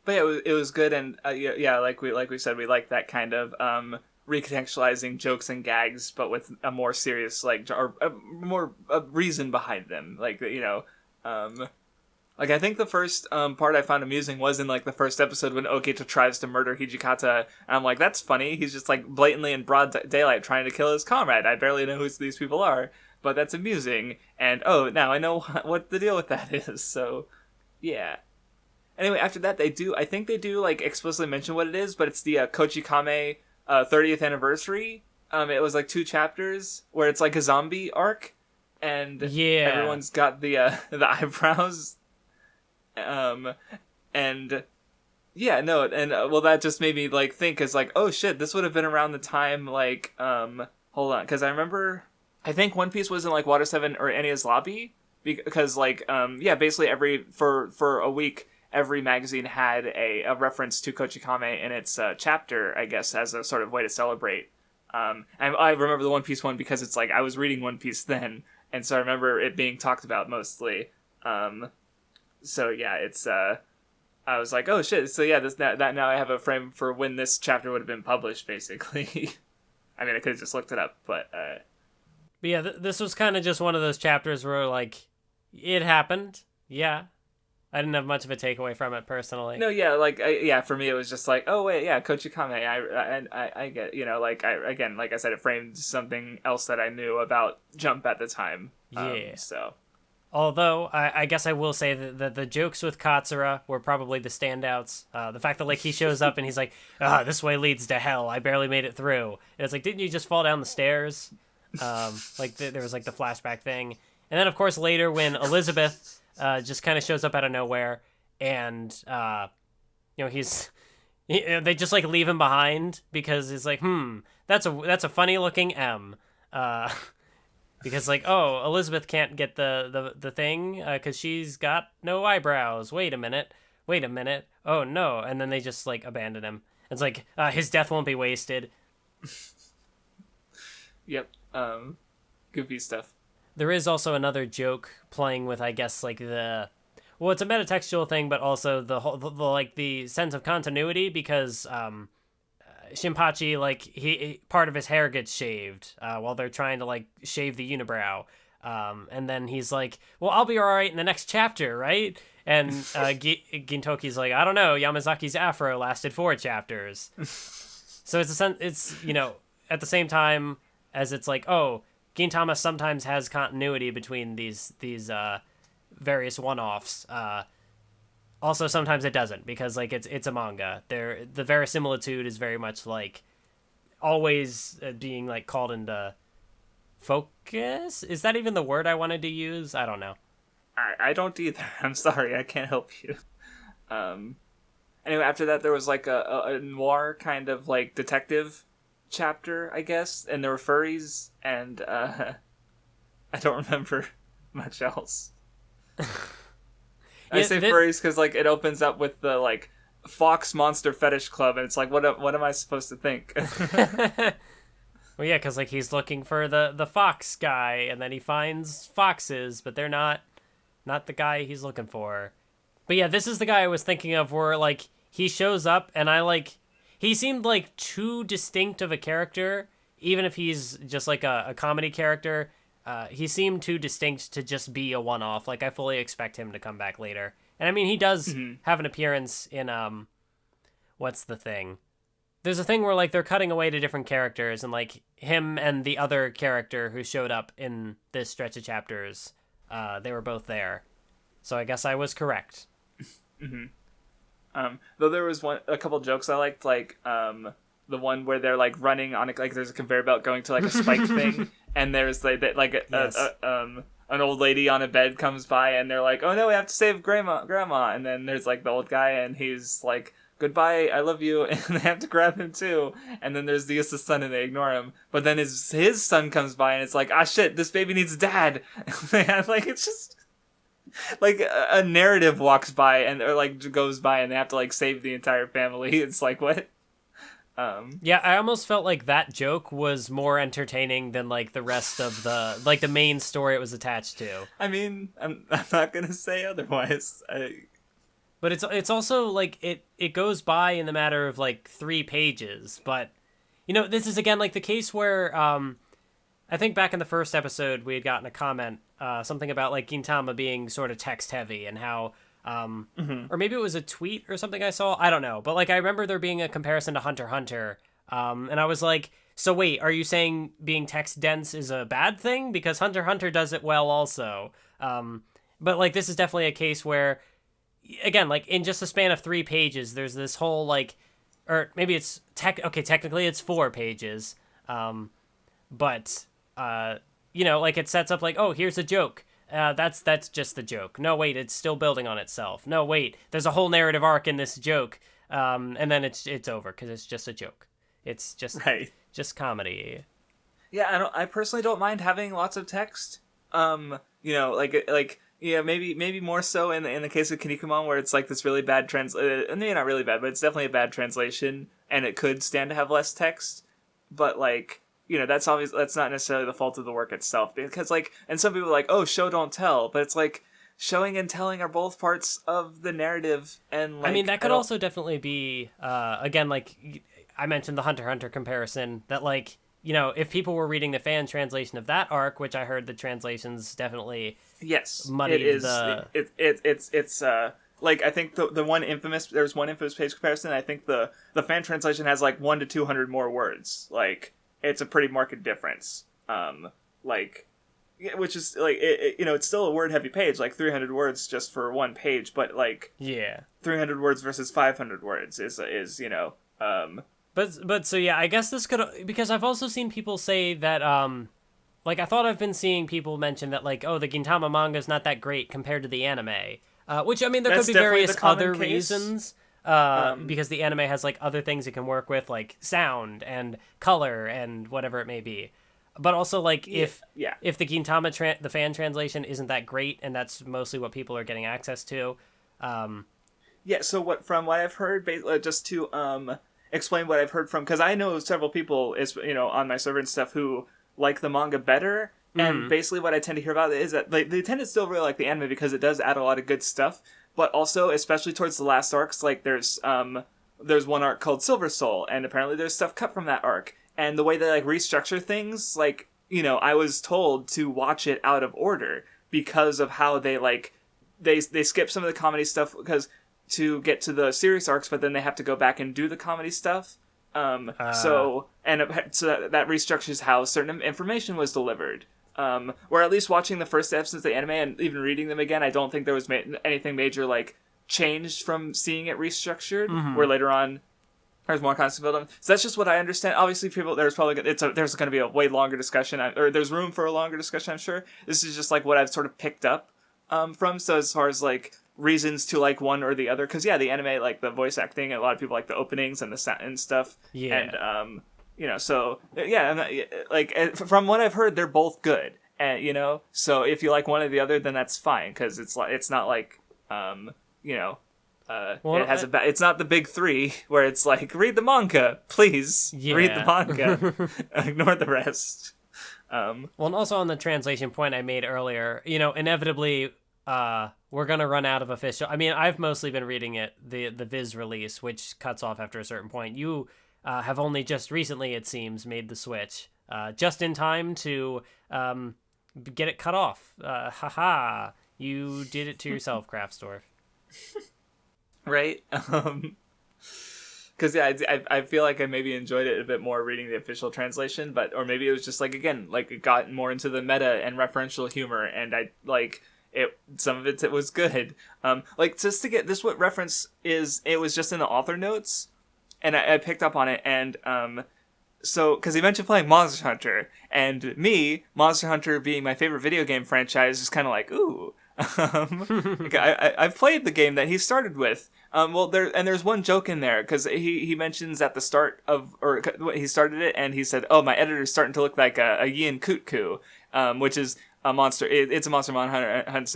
But yeah, it was good, and like we said, we like that kind of recontextualizing jokes and gags, but with a more serious, like, or a reason behind them. Like, like, I think the first part I found amusing was in, like, the first episode when Okita tries to murder Hijikata, and I'm like, that's funny. He's just, like, blatantly in broad daylight trying to kill his comrade. I barely know who these people are, but that's amusing. And, now I know what the deal with that is, so, yeah. Anyway, after that, I think they do, like, explicitly mention what it is, but it's the Kochikame 30th anniversary it was like 2 chapters where it's like a zombie arc, and everyone's got the eyebrows, and yeah, no, and well, that just made me like think, is like, oh shit, this would have been around the time, like, hold on, because I remember, I think One Piece was in like Water 7 or Enia's Lobby, because like, basically for a week, every magazine had a reference to Kochikame in its chapter, I guess, as a sort of way to celebrate. And I remember the One Piece one because it's like, I was reading One Piece then, and so I remember it being talked about mostly. So yeah, it's, I was like, oh shit, so yeah, that now I have a frame for when this chapter would have been published, basically. I mean, I could have just looked it up, but yeah, this was kind of just one of those chapters where, like, it happened, yeah. I didn't have much of a takeaway from it, personally. No, yeah, like, for me, it was just like, oh, wait, yeah, Kochikame, I get, like, like I said, it framed something else that I knew about Jump at the time. Yeah. So... Although, I guess I will say that the jokes with Katsura were probably the standouts. The fact that, like, he shows up and he's like, this way leads to hell. I barely made it through. And it's like, didn't you just fall down the stairs? There was, like, the flashback thing. And then, of course, later when Elizabeth just kind of shows up out of nowhere and, they just, like, leave him behind because he's like, that's a funny-looking M. Because, like, oh, Elizabeth can't get the thing because she's got no eyebrows. Wait a minute. Oh, no. And then they just, like, abandon him. It's like, his death won't be wasted. Yep. Goofy stuff. There is also another joke playing with, I guess, like, it's a metatextual thing, but also the sense of continuity because... Shinpachi, like, he part of his hair gets shaved while they're trying to, like, shave the unibrow. And then he's like, well, I'll be all right in the next chapter, right? And Gintoki's like, I don't know, Yamazaki's afro lasted 4 chapters. So it's at the same time as it's like, oh, Gintama sometimes has continuity between these various one-offs. Also, sometimes it doesn't, because, like, it's a manga. The verisimilitude is very much, like, always being, like, called into focus? Is that even the word I wanted to use? I don't know. I don't either. I'm sorry, I can't help you. Anyway, after that, there was, like, a noir kind of, like, detective chapter, I guess, and there were furries, and, I don't remember much else. I say furries because, like, it opens up with the, like, Fox Monster Fetish Club, and it's like, what am I supposed to think? Well, yeah, because, like, he's looking for the fox guy, and then he finds foxes, but they're not the guy he's looking for. But yeah, this is the guy I was thinking of where, like, he shows up, and he seemed like too distinct of a character, even if he's just, like, a comedy character. He seemed too distinct to just be a one-off. Like, I fully expect him to come back later. And I mean, he does have an appearance in, what's the thing? There's a thing where, like, they're cutting away to different characters, and, like, him and the other character who showed up in this stretch of chapters, they were both there. So I guess I was correct. Though there was a couple jokes I liked, like, the one where they're, like, running on, like, there's a conveyor belt going to, like, a spike thing, and there's, like, an old lady on a bed comes by, and they're like, oh no, we have to save grandma, and then there's, like, the old guy, and he's like, goodbye, I love you, and they have to grab him too, and then there's the son, and they ignore him, but then his son comes by, and it's like, ah shit, this baby needs dad, and, like, it's just... like a narrative walks by or like goes by and they have to like save the entire family. It's like, what? Yeah, I almost felt like that joke was more entertaining than like the rest of the main story it was attached to. I mean, I'm not gonna say otherwise. But it's also like it goes by in the matter of like 3 pages. But this is again like the case where I think back in the first episode we had gotten a comment, something about like Gintama being sort of text heavy and how, or maybe it was a tweet or something I saw. I don't know. But like I remember there being a comparison to Hunter x Hunter. And I was like, so wait, are you saying being text dense is a bad thing? Because Hunter x Hunter does it well also. But like this is definitely a case where, again, like in just a span of 3 pages, there's this whole like, or maybe it's technically it's 4 pages. but like it sets up like, oh, here's a joke. That's just the joke. No, wait, it's still building on itself. No, wait, there's a whole narrative arc in this joke, and then it's over because it's just a joke. It's just just comedy. Yeah, I personally don't mind having lots of text. Maybe more so in the case of Kinikuman, where it's like this really bad maybe not really bad, but it's definitely a bad translation, and it could stand to have less text. But that's not necessarily the fault of the work itself, because and some people are like, oh, show don't tell, but it's like showing and telling are both parts of the narrative, and I mean that could also definitely be again, like I mentioned the Hunter x Hunter comparison, that if people were reading the fan translation of that arc, which I heard the translations definitely muddied it's I think there's one infamous page comparison. I think the fan translation has 100 to 200 more words. It's a pretty marked difference. Which is it's still a word heavy page, 300 words just for one page, but 300 words versus 500 words is But so yeah, I guess this could, because I've also seen people say that I thought I've been seeing people mention that oh, the Gintama manga is not that great compared to the anime, which I mean there could be various other reasons, because the anime has other things it can work with, like sound and color and whatever it may be. But also if the Gintama the fan translation isn't that great, and that's mostly what people are getting access to. So from what I've heard, just to explain what I've heard from, because I know several people on my server and stuff who like the manga better, and basically what I tend to hear about is that they tend to still really like the anime because it does add a lot of good stuff, but also especially towards the last arcs, there's one arc called Silver Soul, and apparently there's stuff cut from that arc, and the way they restructure things, I was told to watch it out of order because of how they skip some of the comedy stuff because to get to the serious arcs, but then they have to go back and do the comedy stuff. So that restructures how certain information was delivered. Or at least watching the first episodes of the anime and even reading them again, I don't think there was anything major changed from seeing it restructured. Where later on there's more concepts built on. So that's just what I understand. Obviously, there's going to be a way longer discussion, or there's room for a longer discussion, I'm sure. This is just what I've sort of picked up from. So as far as reasons to one or the other, because the anime, the voice acting, and a lot of people like the openings and the sound and stuff, and so from what I've heard, they're both good, and so if you like one or the other, then that's fine, because it's not it's not the big three where it's read the manga, please, read the manga, ignore the rest. Well, and also on the translation point I made earlier, inevitably we're gonna run out of official. I mean, I've mostly been reading the Viz release, which cuts off after a certain point. You have only just recently, it seems, made the switch, just in time to get it cut off. Haha! You did it to yourself, Craftsdwarf. Right. Because I feel like I maybe enjoyed it a bit more reading the official translation, or maybe it was just it got more into the meta and referential humor, and I some of it was good. Just to get this, what reference is, it was just in the author notes, and I picked up on it, and so because he mentioned playing Monster Hunter, and me, Monster Hunter being my favorite video game franchise, is kind of ooh. I've played the game that he started with. There's one joke in there because he mentions at the start he started it, and he said, "Oh, my editor's starting to look like a Yin Kutku," which is a monster. It's a monster hunter. And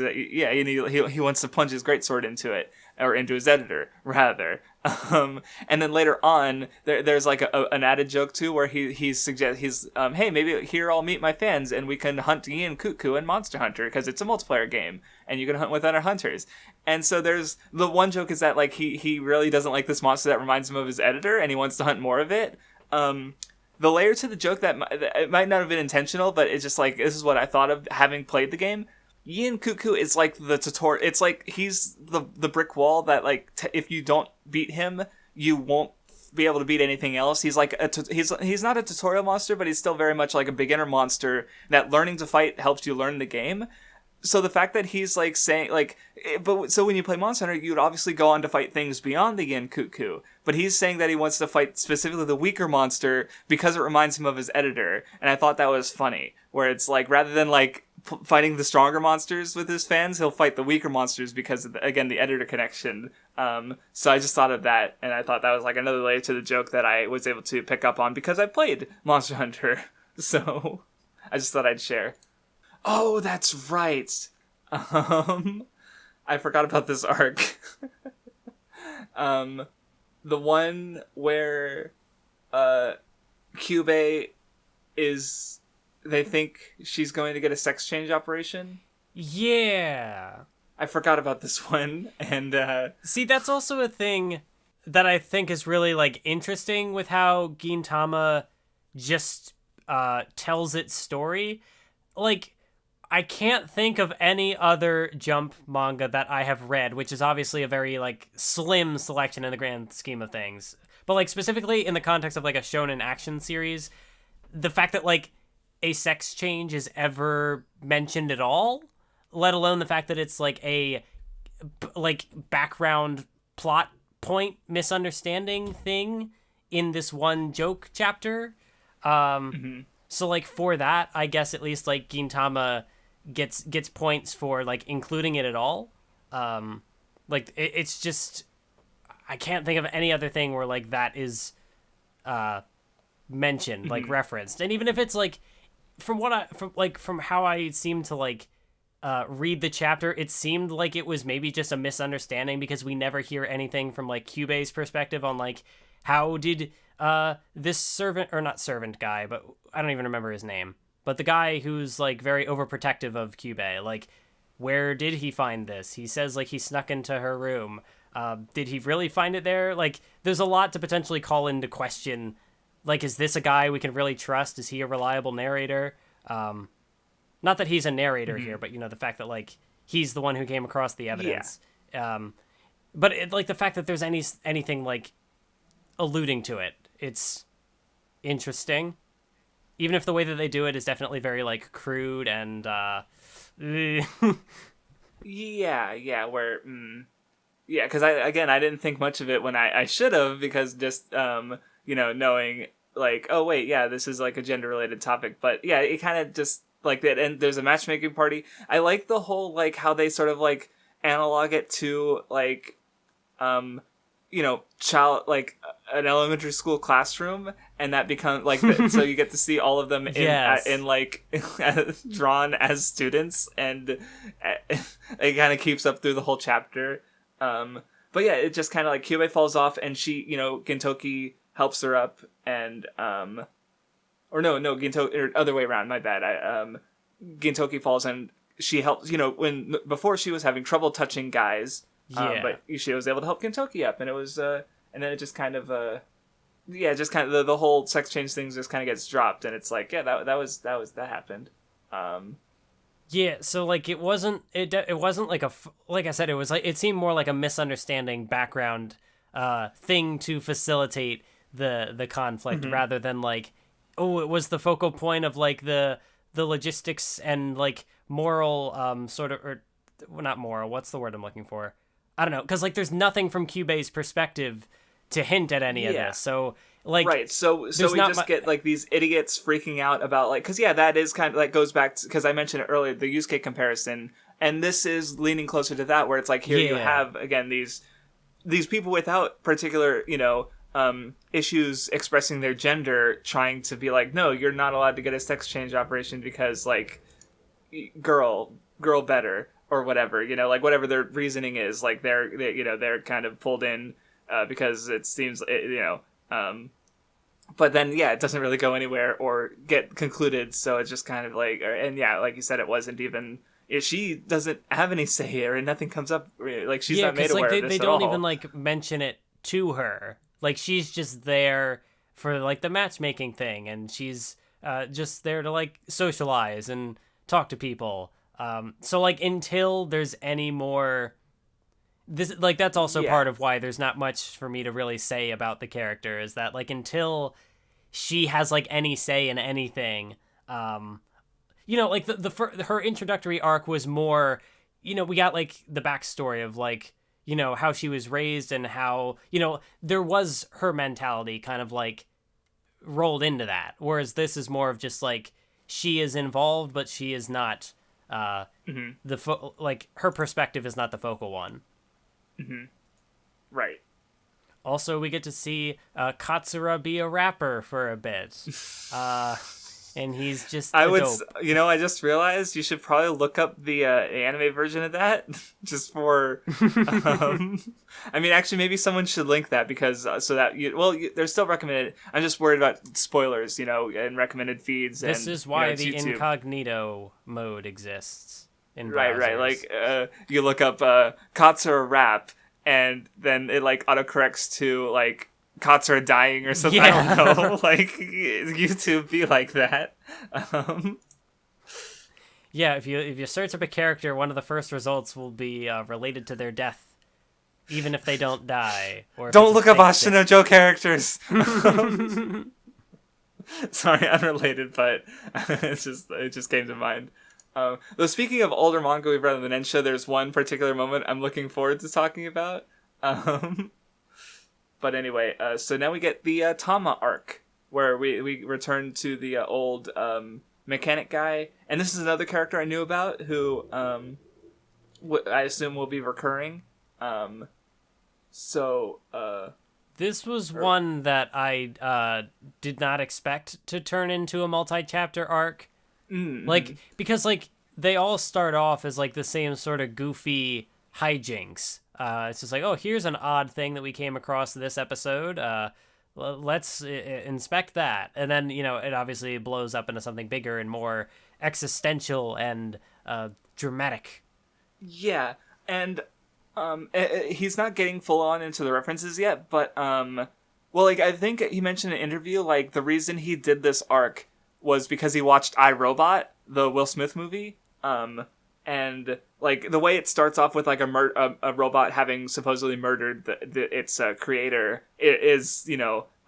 he wants to plunge his greatsword into it, or into his editor rather. And then later on, there's an added joke too, where he suggests hey, maybe here I'll meet my fans and we can hunt Yin Kutku and Monster Hunter, because it's a multiplayer game and you can hunt with other hunters. And so there's the one joke is that he really doesn't like this monster that reminds him of his editor, and he wants to hunt more of it. The layer to the joke that it might not have been intentional, but it's just this is what I thought of having played the game. Yin Kutku is the tutorial. It's he's the brick wall that if you don't beat him, you won't be able to beat anything else. He's he's not a tutorial monster, but he's still very much a beginner monster that learning to fight helps you learn the game. so the fact that he's like saying like, but so when you play Monster Hunter, you'd obviously go on to fight things beyond the Genkuku, but he's saying that he wants to fight specifically the weaker monster because it reminds him of his editor, and I thought that was funny, where it's like rather than like fighting the stronger monsters with his fans, he'll fight the weaker monsters because of again the editor connection. So I just thought of that, and I thought that was like another layer to the joke that I was able to pick up on because I played Monster Hunter. So I just thought I'd share. Oh, that's right. I forgot about this arc. The one where Kyubei is, they think she's going to get a sex change operation. Yeah. I forgot about this one, and see, that's also a thing that I think is really like interesting with how Gintama just tells its story. Like, I can't think of any other Jump manga that I have read, which is obviously a very like slim selection in the grand scheme of things. But like specifically in the context of like a shonen action series, the fact that like a sex change is ever mentioned at all, let alone the fact that it's like a like background plot point misunderstanding thing in this one joke chapter. So like for that, I guess at least like Gintama gets points for like including it at all. Like it's just, I can't think of any other thing where like that is mentioned, like referenced. And even if it's like from how I seem to like read the chapter, it seemed like it was maybe just a misunderstanding because we never hear anything from like Kyubei's perspective on like how did this servant, or not servant guy, but I don't even remember his name, but the guy who's like very overprotective of Kyubei, like where did he find this? He says like he snuck into her room. Did he really find it there? Like there's a lot to potentially call into question. Like, is this a guy we can really trust? Is he a reliable narrator? Not that he's a narrator here, but you know, the fact that like he's the one who came across the evidence. But like the fact that there's anything like alluding to it, it's interesting. Even if the way that they do it is definitely very like crude and because I didn't think much of it when I should have, because just knowing like, oh wait, yeah, this is like a gender related topic, but yeah, it kind of just like that. And there's a matchmaking party. I like the whole like how they sort of like analog it to like child, like an elementary school classroom, and that becomes like so you get to see all of them in like drawn as students, and it kind of keeps up through the whole chapter. But yeah, it just kind of like Kyubei falls off, and she, Gintoki helps her up, and Gintoki, or other way around, my bad. Gintoki falls and she helps, when before she was having trouble touching guys. But she was able to help Gintoki up, and it was, and then it just kind of, the whole sex change thing just kind of gets dropped, and it's like, yeah, that happened. Yeah, so like it wasn't like like I said, it was like, it seemed more like a misunderstanding background thing to facilitate the conflict, rather than like, oh, it was the focal point of like the logistics and like moral sort of, or well, not moral, what's the word I'm looking for? I don't know, because like there's nothing from Kyubei's perspective to hint at any of this. So like, right, so we just get like these idiots freaking out about like, because that is kind of like goes back to, because I mentioned it earlier, the Yusuke comparison, and this is leaning closer to that, where it's like here you have again these people without particular issues expressing their gender, trying to be like, no, you're not allowed to get a sex change operation because like girl better, or whatever, like whatever their reasoning is, like they're kind of pulled in because it seems, but then it doesn't really go anywhere or get concluded, so it's just kind of like, and like you said, it wasn't even, she doesn't have any say here, and nothing comes up, like she's not made aware of this they at don't all. even like mention it to her, like she's just there for like the matchmaking thing, and she's just there to like socialize and talk to people. So like until there's any more, this like that's also part of why there's not much for me to really say about the character, is that like until she has like any say in anything, like her introductory arc was more, we got like the backstory of like, how she was raised and how, there was her mentality kind of like rolled into that. Whereas this is more of just like, she is involved, but she is not, like her perspective is not the focal one. Mm-hmm. Right. Also, we get to see Katsura be a rapper for a bit. And he's just dope. I just realized you should probably look up the anime version of that just for, actually maybe someone should link that because so that they're still recommended. I'm just worried about spoilers, and recommended feeds. This is why the YouTube. Incognito mode exists in browsers. Right. Like you look up Katsura rap and then it like autocorrects to like Katsura dying or something. Yeah. I don't know. Like YouTube be like that. Yeah, if you search up a character, one of the first results will be related to their death, even if they don't die. Or don't look up Ashino Joe characters. Sorry, unrelated, but it just came to mind. Though speaking of older manga we've read on the Nen Show, there's one particular moment I'm looking forward to talking about. But anyway, so now we get the Tama arc, where we return to the old mechanic guy. And this is another character I knew about, who I assume will be recurring. This was one that I did not expect to turn into a multi-chapter arc. Mm-hmm. Like, because, like, they all start off as, like, the same sort of goofy hijinks. It's just like, oh, here's an odd thing that we came across this episode. Let's inspect that. And then, it obviously blows up into something bigger and more existential and dramatic. Yeah, and he's not getting full on into the references yet, but, I think he mentioned in an interview, like, the reason he did this arc was because he watched iRobot, the Will Smith movie, and like the way it starts off with like a robot having supposedly murdered its creator is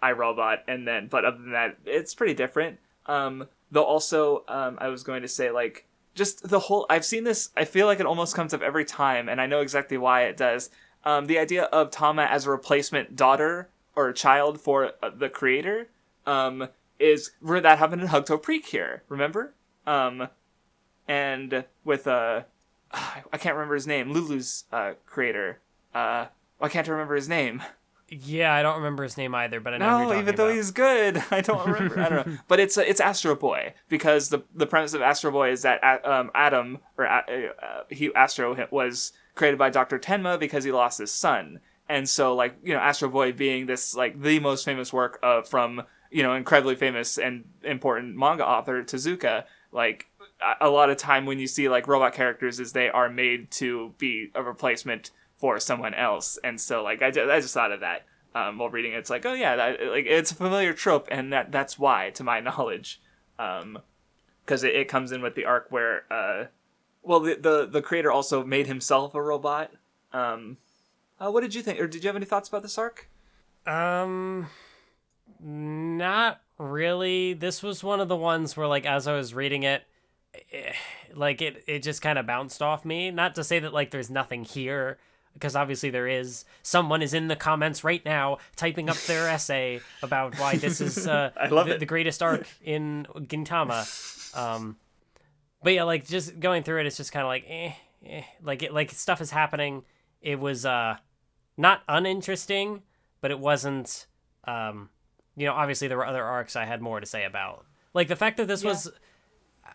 iRobot, and then but other than that it's pretty different. Though also I was going to say like just the whole I've seen this, I feel like it almost comes up every time, and I know exactly why it does. The idea of Tama as a replacement daughter or child for the creator is where that happened in Hugto Precure, remember? And with I can't remember his name, Lulu's creator. Why can't I remember his name? Yeah, I don't remember his name either, but I know who you're talking even though about. he's good, I don't remember. I don't know, but it's Astro Boy, because the premise of Astro Boy is that Adam Astro was created by Dr. Tenma because he lost his son, and so like Astro Boy being this like the most famous work from incredibly famous and important manga author Tezuka, like a lot of time when you see like robot characters is they are made to be a replacement for someone else. And so like I just thought of that while reading it. It's like, oh yeah, like it's a familiar trope, and that's why, to my knowledge, because it comes in with the arc where the creator also made himself a robot. What did you think, or did you have any thoughts about this arc? Not really. This was one of the ones where like as I was reading it, it just kind of bounced off me. Not to say that like there's nothing here, because obviously there is. Someone is in the comments right now typing up their essay about why this is the greatest arc in Gintama. But yeah, like just going through it, it's just kind of like like stuff is happening. It was not uninteresting, but it wasn't. Obviously there were other arcs I had more to say about. Like the fact that this was.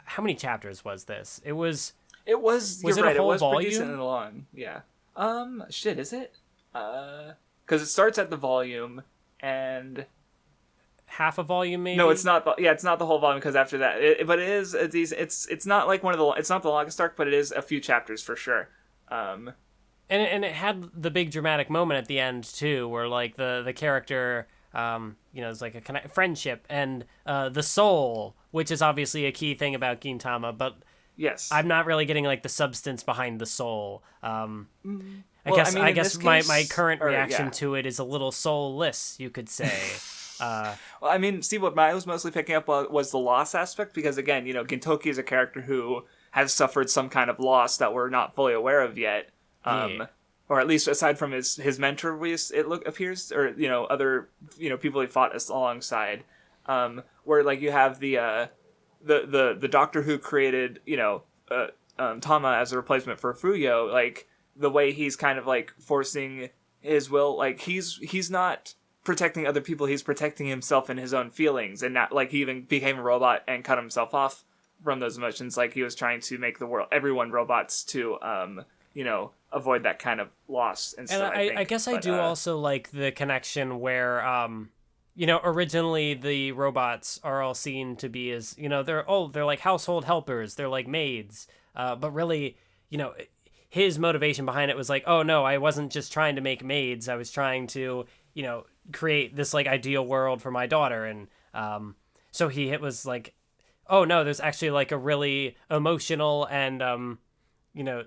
How many chapters was this? It was. You're right. It was volume? pretty decent and long. Yeah. Shit, is it? Because it starts at the volume and half a volume, maybe. No, it's not. It's not the whole volume, because after that, but it is. It's not like it's not the longest arc, but it is a few chapters for sure. And it had the big dramatic moment at the end too, where like the character. It's like a friendship and the soul, which is obviously a key thing about Gintama, but yes, I'm not really getting like the substance behind the soul. I guess my current reaction to it is a little soulless, you could say. Well, I mean, see, what I was mostly picking up was the loss aspect, because again, Gintoki is a character who has suffered some kind of loss that we're not fully aware of yet. Or at least aside from his mentor, appears, or other people he fought alongside, where like you have the doctor who created Tama as a replacement for Fuyo, like the way he's kind of like forcing his will, like he's not protecting other people, he's protecting himself and his own feelings, and not like he even became a robot and cut himself off from those emotions. Like he was trying to make everyone robots to avoid that kind of loss and stuff. And I guess I do also like the connection where originally the robots are all seen to be as they're like household helpers, they're like maids, but really his motivation behind it was like, oh no, I wasn't just trying to make maids, I was trying to create this like ideal world for my daughter. And so it was like, oh no, there's actually like a really emotional and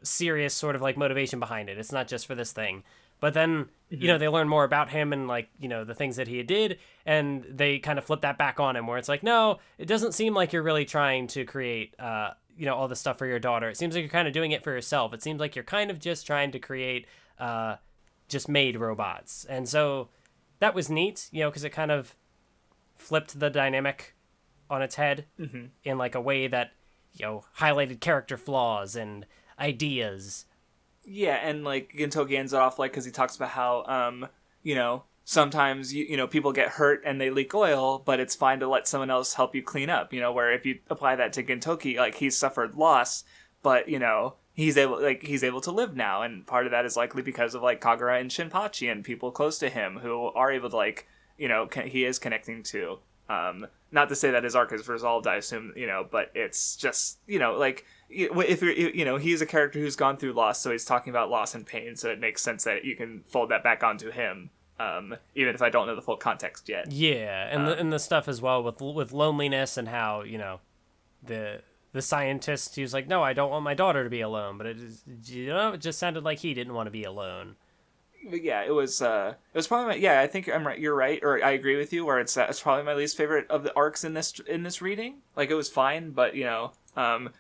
serious sort of like motivation behind it. It's not just for this thing. But then they learn more about him and like the things that he did, and they kind of flip that back on him, where it's like, no, it doesn't seem like you're really trying to create all this stuff for your daughter. It seems like you're kind of doing it for yourself. It seems like you're kind of just trying to create just made robots. And so that was neat, because it kind of flipped the dynamic on its head in like a way that highlighted character flaws and ideas. Yeah, and like Gintoki ends it off like, because he talks about how sometimes people get hurt and they leak oil, but it's fine to let someone else help you clean up. Where if you apply that to Gintoki, like he's suffered loss, but he's able to live now, and part of that is likely because of like Kagura and Shinpachi and people close to him who are able to like he is connecting to. Not to say that his arc is resolved, I assume, but it's just like if you're he's a character who's gone through loss, so he's talking about loss and pain, so it makes sense that you can fold that back onto him, even if I don't know the full context yet. Yeah, and the stuff as well with loneliness and how the scientist, he was like, no, I don't want my daughter to be alone, but it just sounded like he didn't want to be alone. But yeah, it was probably I think I'm right. You're right, or I agree with you. Where it's probably my least favorite of the arcs in this reading. Like it was fine, but the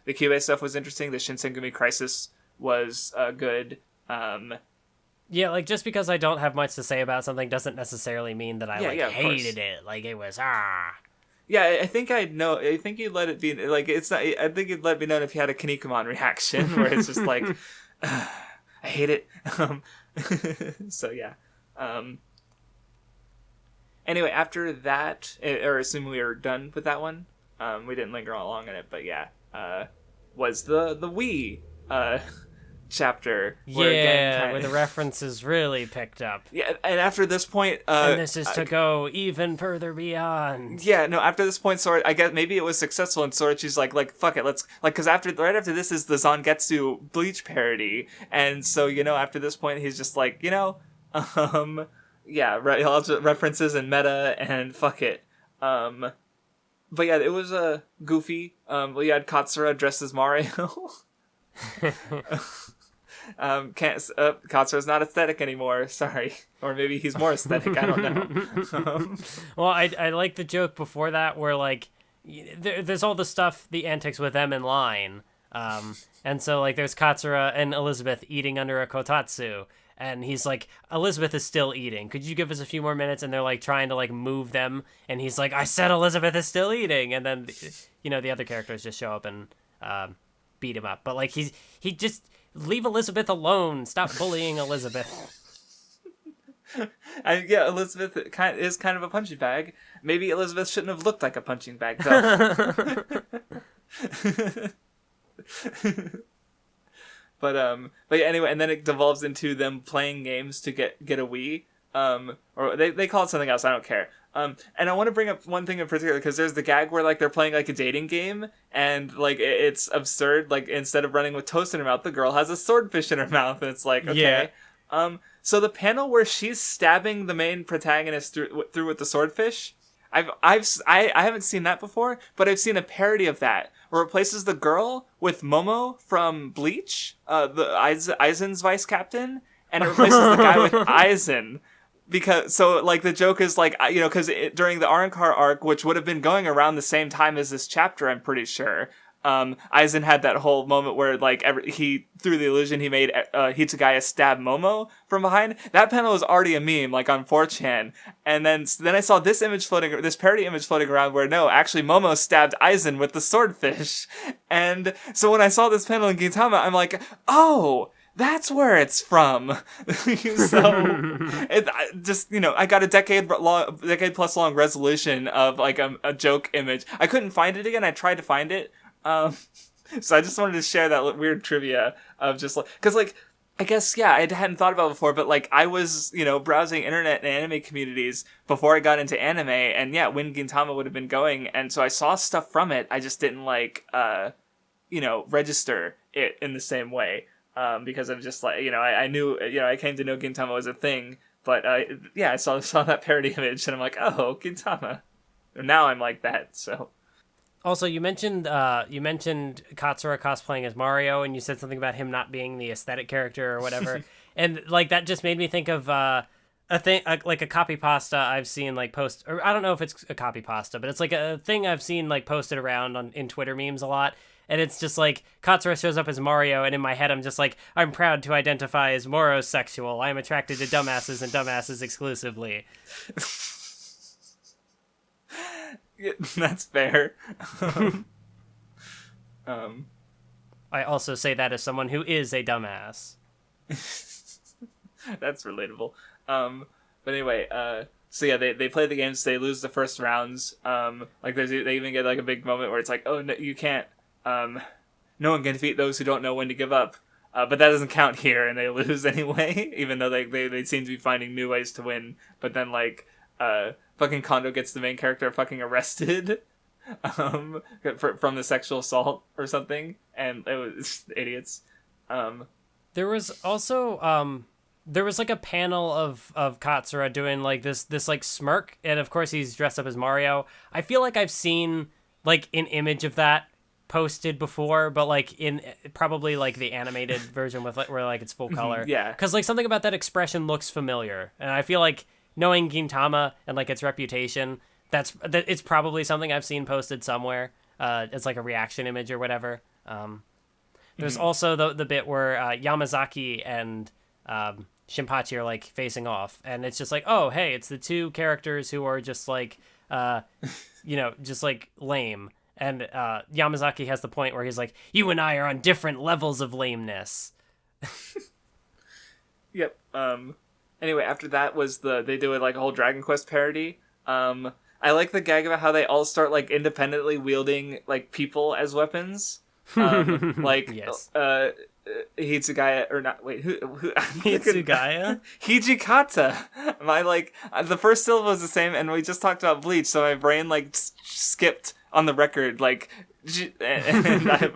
Kyubei stuff was interesting. The Shinsengumi crisis was good. Yeah, like just because I don't have much to say about something doesn't necessarily mean that I hated it. Like it was Yeah, I think you'd let it be like it's not. I think you'd let me know if you had a Kinikuman reaction where it's just like, I hate it. So yeah. Anyway, after that, or assuming we were done with that one, we didn't linger long in it, but yeah, was the Wii chapter. Where the references really picked up. Yeah, and after this point... and this is to go even further beyond. Yeah, no, after this point, I guess maybe it was successful, and Sorachi's like, fuck it, let's... Like, because right after this is the Zangetsu Bleach parody, and so, after this point, he's just like, references and meta, and fuck it. But yeah, it was goofy. We had Katsura dressed as Mario. Katsura's not aesthetic anymore, sorry, or maybe he's more aesthetic, I don't know. Well, I like the joke before that where like there's all the stuff, the antics with them in line, and so like there's Katsura and Elizabeth eating under a kotatsu, and he's like, Elizabeth is still eating, could you give us a few more minutes? And they're like trying to like move them, and he's like, I said Elizabeth is still eating, and then the other characters just show up and beat him up, but like he just leave Elizabeth alone. Stop bullying Elizabeth. Elizabeth is kind of a punching bag. Maybe Elizabeth shouldn't have looked like a punching bag, though. But yeah, anyway, and then it devolves into them playing games to get a Wii. Or they call it something else. I don't care. And I want to bring up one thing in particular, because there's the gag where like they're playing like a dating game, and like it's absurd. Like instead of running with toast in her mouth, the girl has a swordfish in her mouth, and it's like, okay. Yeah. So the panel where she's stabbing the main protagonist through with the swordfish, I haven't seen that before, but I've seen a parody of that where it replaces the girl with Momo from Bleach, the Aizen's vice captain, and it replaces the guy with Aizen. because so like the joke is like because during the Arrancar arc, which would have been going around the same time as this chapter, I'm pretty sure. Aizen had that whole moment where like he through the illusion he made Hitsugaya stab Momo from behind. That panel was already a meme like on 4chan, and then I saw this parody image floating around where no, actually Momo stabbed Aizen with the swordfish, and so when I saw this panel in Gintama, I'm like, oh, that's where it's from. So I got a decade plus long resolution of like a joke image. I couldn't find it again. I tried to find it. So I just wanted to share that weird trivia of just like, cause like, I guess, yeah, I hadn't thought about it before, but like I was, browsing internet and anime communities before I got into anime, and yeah, when Gintama would have been going, and so I saw stuff from it. I just didn't like, register it in the same way. Because I'm just like, I knew, I came to know Gintama was a thing, but, I saw that parody image, and I'm like, oh, Gintama. Now I'm like that, so. Also, you mentioned Katsura cosplaying as Mario, and you said something about him not being the aesthetic character or whatever, and, like, that just made me think of, like a copy pasta I've seen, like, post, or I don't know if it's a copy pasta, but it's, like, a thing I've seen, like, posted around in Twitter memes a lot. And it's just like, Katsura shows up as Mario, and in my head I'm just like, I'm proud to identify as morosexual. I am attracted to dumbasses and dumbasses exclusively. Yeah, that's fair. I also say that as someone who is a dumbass. That's relatable. But anyway, so yeah, they play the games, they lose the first rounds. Like they even get like a big moment where it's like, oh, no, you can't. No one can defeat those who don't know when to give up. But that doesn't count here, and they lose anyway, even though they seem to be finding new ways to win. But then, like, fucking Kondo gets the main character fucking arrested from the sexual assault or something, and it was idiots. There was also, there was, like, a panel of Katsura doing, like, this like, smirk, and of course he's dressed up as Mario. I feel like I've seen, like, an image of that posted before, but like in probably like the animated version with like where like it's full color. Yeah, because like something about that expression looks familiar, and I feel like knowing Gintama and like its reputation, that it's probably something I've seen posted somewhere. It's like a reaction image or whatever. There's also the bit where Yamazaki and Shinpachi are like facing off, and it's just like, oh hey, it's the two characters who are just like just like lame. And Yamazaki has the point where he's like, you and I are on different levels of lameness. Yep. Anyway, after that was they do like a whole Dragon Quest parody. I like the gag about how they all start like independently wielding like people as weapons. Like, yes. Hitsugaya, or not, wait, who Hitsugaya? Hijikata. My, like, the first syllable is the same, and we just talked about Bleach, so my brain, like, skipped on the record, like, and I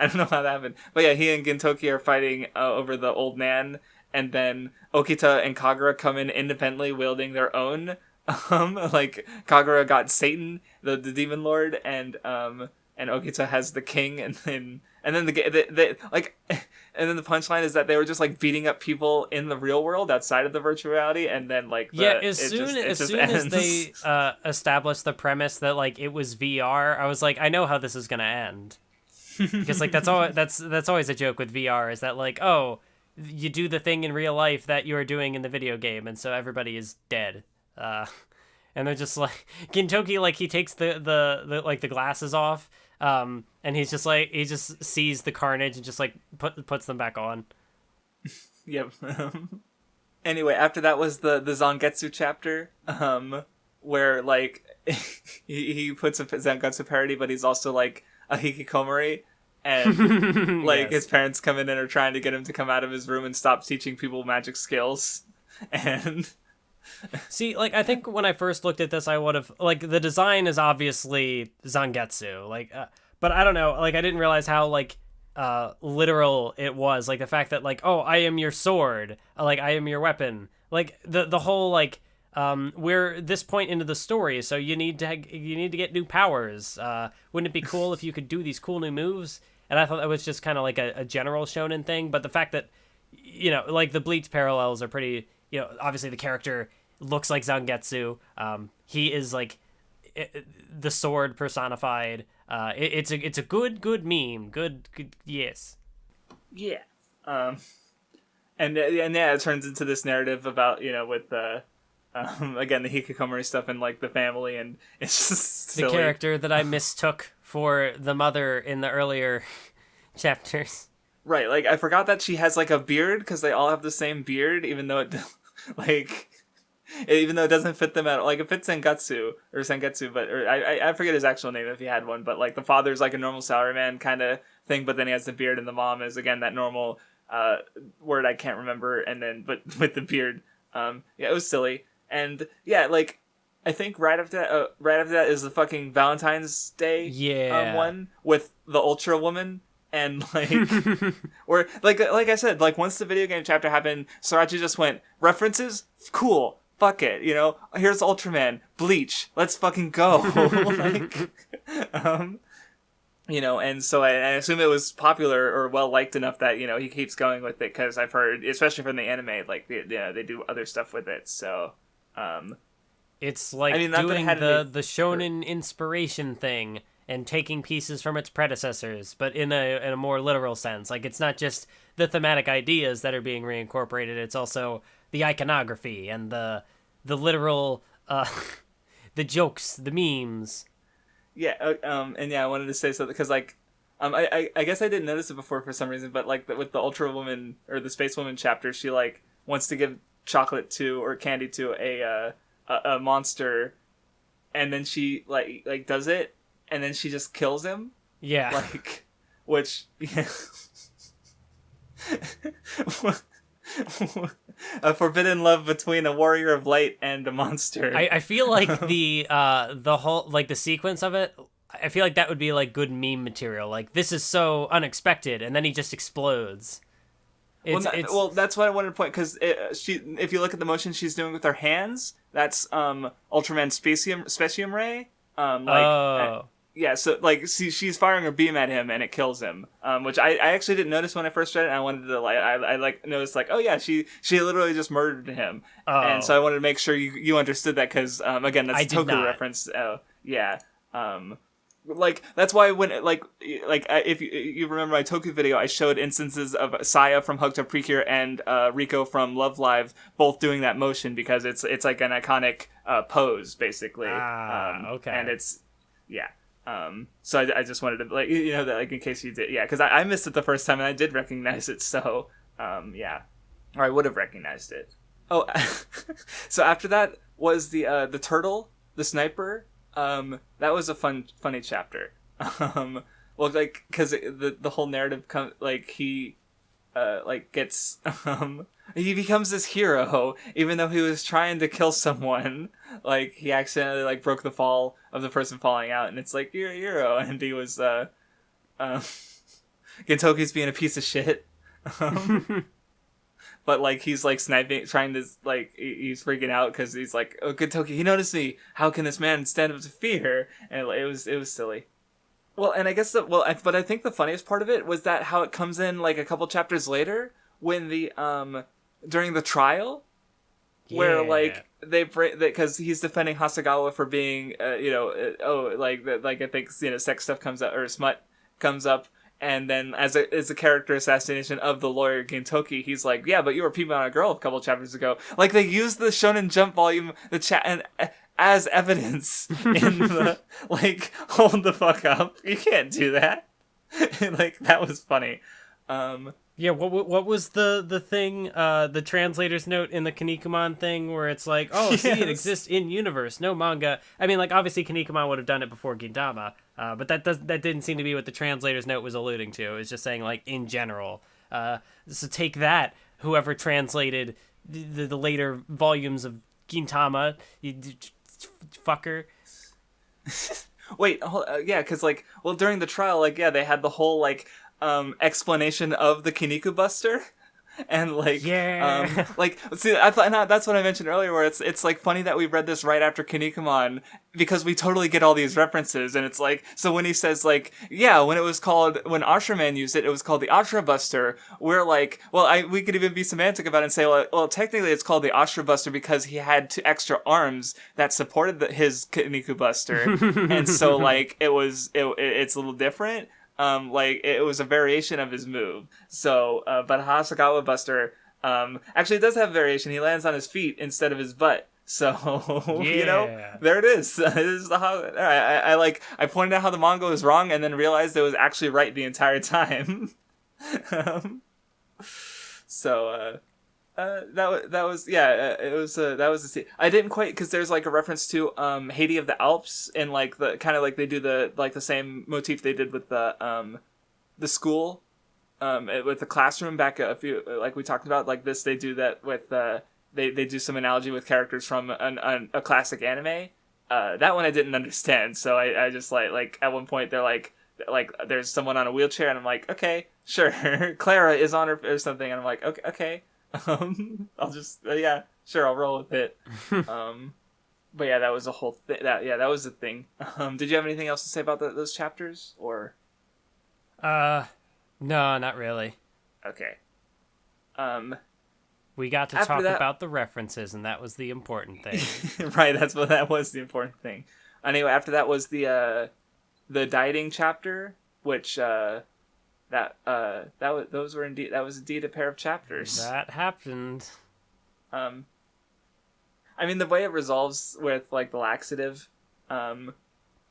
don't know how that happened. But yeah, he and Gintoki are fighting over the old Nan, and then Okita and Kagura come in independently wielding their own. Like, Kagura got Satan, the demon lord, and Okita has the king, and then the punchline is that they were just like beating up people in the real world outside of the virtual reality, and then like as soon as they established the premise that like it was VR, I was like, I know how this is gonna end, because like that's always a joke with VR, is that like, oh, you do the thing in real life that you are doing in the video game, and so everybody is dead. And they're just like, Gintoki, like, he takes the like the glasses off, and he's just like, he just sees the carnage and just like puts them back on. Yep. Anyway, after that was the Zangetsu chapter, where like he puts a Zangetsu parody, but he's also like a hikikomori, and like yes. His parents come in and are trying to get him to come out of his room and stop teaching people magic skills, and. See, like, I think when I first looked at this, I would have, like, the design is obviously Zangetsu, like, but I don't know, like, I didn't realize how, like, literal it was, like, the fact that, like, oh, I am your sword, like, I am your weapon, like, the whole, like, we're this point into the story, so you need to get new powers, wouldn't it be cool if you could do these cool new moves? And I thought that was just kind of, like, a general shonen thing, but the fact that, like, the Bleach parallels are pretty, obviously the character looks like Zangetsu. He is like the sword personified. It's a good meme. Good, yes. Yeah. And yeah, it turns into this narrative about, with the again, the hikikomori stuff and like the family, and it's just silly. The character that I mistook for the mother in the earlier chapters. Right, like I forgot that she has like a beard because they all have the same beard, even though it doesn't fit them at all. Like it fits Sengetsu, but I forget his actual name if he had one. But like the father's like a normal salaryman kind of thing, but then he has the beard, and the mom is again that normal word I can't remember, and then but with the beard. Yeah, it was silly, and yeah, like I think right after that is the fucking Valentine's Day one with the Ultra Woman. And like, or like I said, like once the video game chapter happened, Sorachi just went references, cool, fuck it, here's Ultraman, Bleach, let's fucking go, like, and so I assume it was popular or well liked enough that he keeps going with it, because I've heard, especially from the anime, like they do other stuff with it, so it's like doing the shonen inspiration thing. And taking pieces from its predecessors, but in a more literal sense. Like, it's not just the thematic ideas that are being reincorporated, it's also the iconography and the literal, the jokes, the memes. Yeah, and yeah, I wanted to say something, because, like, I guess I didn't notice it before for some reason, but, like, with the Ultra Woman, or the Space Woman chapter, she, like, wants to give chocolate to, or candy to a monster, and then she, like does it, and then she just kills him. Yeah. Like, which, yeah. A forbidden love between a warrior of light and a monster. I feel like the whole, like, the sequence of it, I feel like that would be, like, good meme material. Like, this is so unexpected, and then he just explodes. Well, that's what I wanted to point, because if you look at the motion she's doing with her hands, that's Ultraman Specium Ray. Yeah, so, like, she's firing her beam at him, and it kills him, which I actually didn't notice when I first read it, and I wanted to, like, I noticed, like, oh, yeah, she literally just murdered him, and so I wanted to make sure you understood that, because, again, that's a Toku reference, yeah, like, that's why when, if you remember my Toku video, I showed instances of Saya from Hooked Up Precure and Riko from Love Live both doing that motion, because it's like an iconic pose, basically, okay, and it's, yeah. So I just wanted to, like, that, like, in case you did, yeah, because I missed it the first time, and I did recognize it, so, yeah. Or I would have recognized it. Oh, so after that was the turtle, the sniper. That was a funny chapter. Well, like, because the whole narrative, he gets, he becomes this hero, even though he was trying to kill someone. Like, he accidentally, like, broke the fall of the person falling out, and it's like, you're a hero, and he was, Gintoki's being a piece of shit. But, like, he's, like, sniping, trying to, like, he's freaking out, because he's like, oh, Gintoki, he noticed me, how can this man stand up to fear? And it was silly. Well, and I guess but I think the funniest part of it was that how it comes in, like, a couple chapters later, when during the trial, where, like, they break, because he's defending Hasagawa for being, I think, sex stuff comes up, or smut comes up, and then as a character assassination of the lawyer Gintoki, he's like, yeah, but you were peeping on a girl a couple chapters ago. Like, they used the Shonen Jump volume, the chat, and as evidence in the, like, hold the fuck up. You can't do that. Like, that was funny. Yeah, what was the thing, the translator's note in the Kinikuman thing, where it's like, oh, see, it exists in universe, no manga. I mean, like, obviously Kinikuman would have done it before Gintama, but that didn't seem to be what the translator's note was alluding to. It was just saying, like, in general. So take that, whoever translated the later volumes of Gintama, you fucker. Wait, yeah, because, like, well, during the trial, like, yeah, they had the whole, like, explanation of the Kiniku Buster, And like, Yeah. like, see, I thought, no, that's what I mentioned earlier, where it's like funny that we read this right after Kinikuman, because we totally get all these references. And it's like, so when he says like, yeah, when Ultraman used it, it was called the Ashra Buster. We're like, well, we could even be semantic about it and say, well, technically it's called the Ashra Buster because he had 2 extra arms that supported his Kiniku Buster. And so like, it's a little different. Like it was a variation of his move. So, but Hasagawa Buster, actually it does have variation. He lands on his feet instead of his butt. So, you know, there it is. This is I pointed out how the manga was wrong and then realized it was actually right the entire time. That was the scene. I didn't quite, because there's like a reference to Haiti of the Alps, and like the kind of like they do the same motif they did with the school, with the classroom back a few, like we talked about, like this they do that with they do some analogy with characters from a classic anime. That one I didn't understand, so I just like at one point they're like there's someone on a wheelchair and I'm like, okay, sure, Clara is on her or something, and I'm like, okay. I'll just yeah, sure, I'll roll with it. But yeah, that was a whole thing. That was the thing. Did you have anything else to say about those chapters, or? No, not really. Okay. We got to talk about the references, and that was the important thing. Right, that was the important thing. Anyway, after that was the dieting chapter, which that was indeed a pair of chapters. That happened. I mean, the way it resolves with like the laxative, I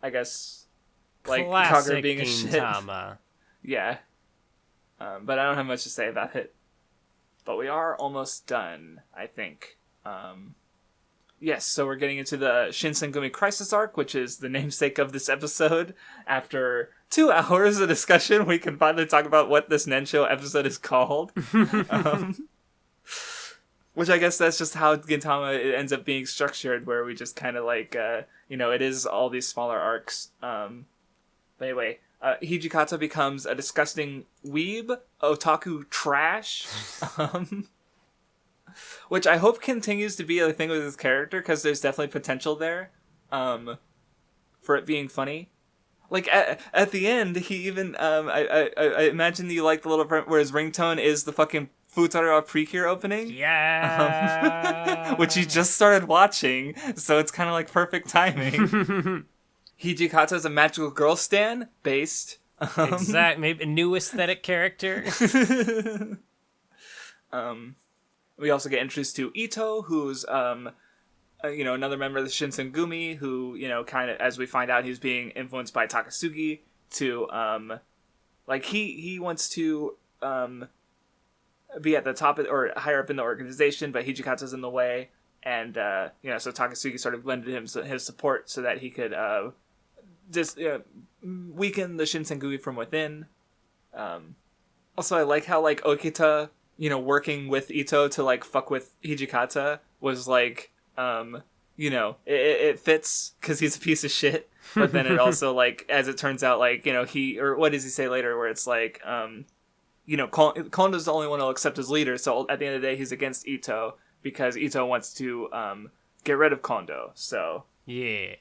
guess, like Classic Kagura being a Gintama. shit. Yeah. But I don't have much to say about it. But we are almost done, I think. Yes, so we're getting into the Shinsengumi Crisis arc, which is the namesake of this episode. After 2 hours of discussion, we can finally talk about what this Nen Show episode is called. Which I guess that's just how Gintama ends up being structured, where we just kind of like, it is all these smaller arcs. But anyway, Hijikata becomes a disgusting weeb, otaku trash. Which I hope continues to be a thing with his character, because there's definitely potential there, for it being funny. Like at the end, he even I imagine you like the little part where his ringtone is the fucking Futaro Precure opening. Yeah, which he just started watching, so it's kind of like perfect timing. Hijikata is a magical girl stan based. Exact, maybe a new aesthetic character. We also get introduced to Ito, who's, another member of the Shinsengumi, who, kind of, as we find out, he's being influenced by Takasugi to, he wants to, be at the top or higher up in the organization, but Hijikata's in the way, and, so Takasugi sort of lended him his support so that he could, weaken the Shinsengumi from within. Also, I like how, like, Okita, working with Ito to, like, fuck with Hijikata was, like, it fits because he's a piece of shit. But then it also, like, as it turns out, like, what does he say later where it's like, Kondo's the only one who'll accept his leader. So at the end of the day, he's against Ito because Ito wants to get rid of Kondo. So. Yeah.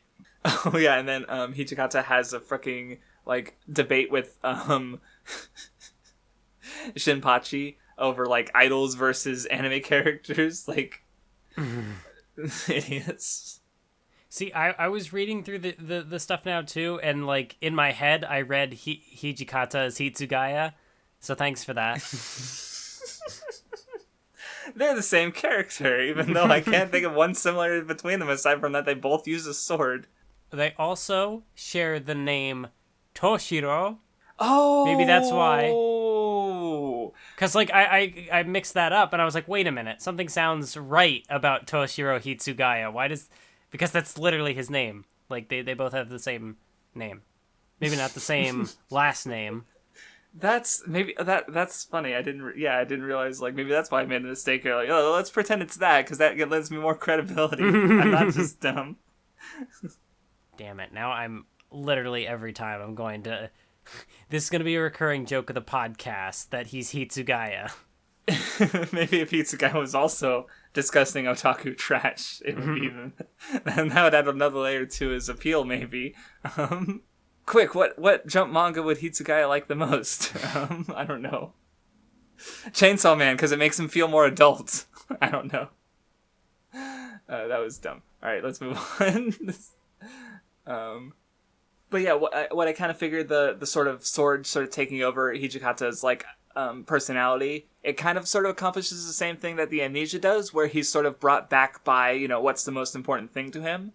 Oh, yeah. And then Hijikata has a freaking, like, debate with Shinpachi over, like, idols versus anime characters, like, idiots. See, I was reading through the stuff now, too, and, like, in my head, I read Hijikata as Hitsugaya, so thanks for that. They're the same character, even though I can't think of one similarity between them, aside from that they both use a sword. They also share the name Toshiro. Oh! Maybe that's why. Because, like, I mixed that up, and I was like, wait a minute, something sounds right about Toshiro Hitsugaya. Why does... Because that's literally his name. Like, they both have the same name. Maybe not the same last name. That's funny. I didn't realize, like, maybe that's why I made a mistake here. Like, oh, let's pretend it's that, because that lends me more credibility. I'm not just dumb. Damn it. Now I'm literally every time I'm going to... This is going to be a recurring joke of the podcast, that he's Hitsugaya. maybe if Hitsugai was also disgusting otaku trash, it would be even. And that would add another layer to his appeal, maybe. Quick, what jump manga would Hitsugai like the most? I don't know. Chainsaw Man, because it makes him feel more adult. I don't know. That was dumb. All right, let's move on. But yeah, what I kind of figured, the sort of sword sort of taking over Hijikata's like personality, it kind of sort of accomplishes the same thing that the amnesia does, where he's sort of brought back by, you know, what's the most important thing to him.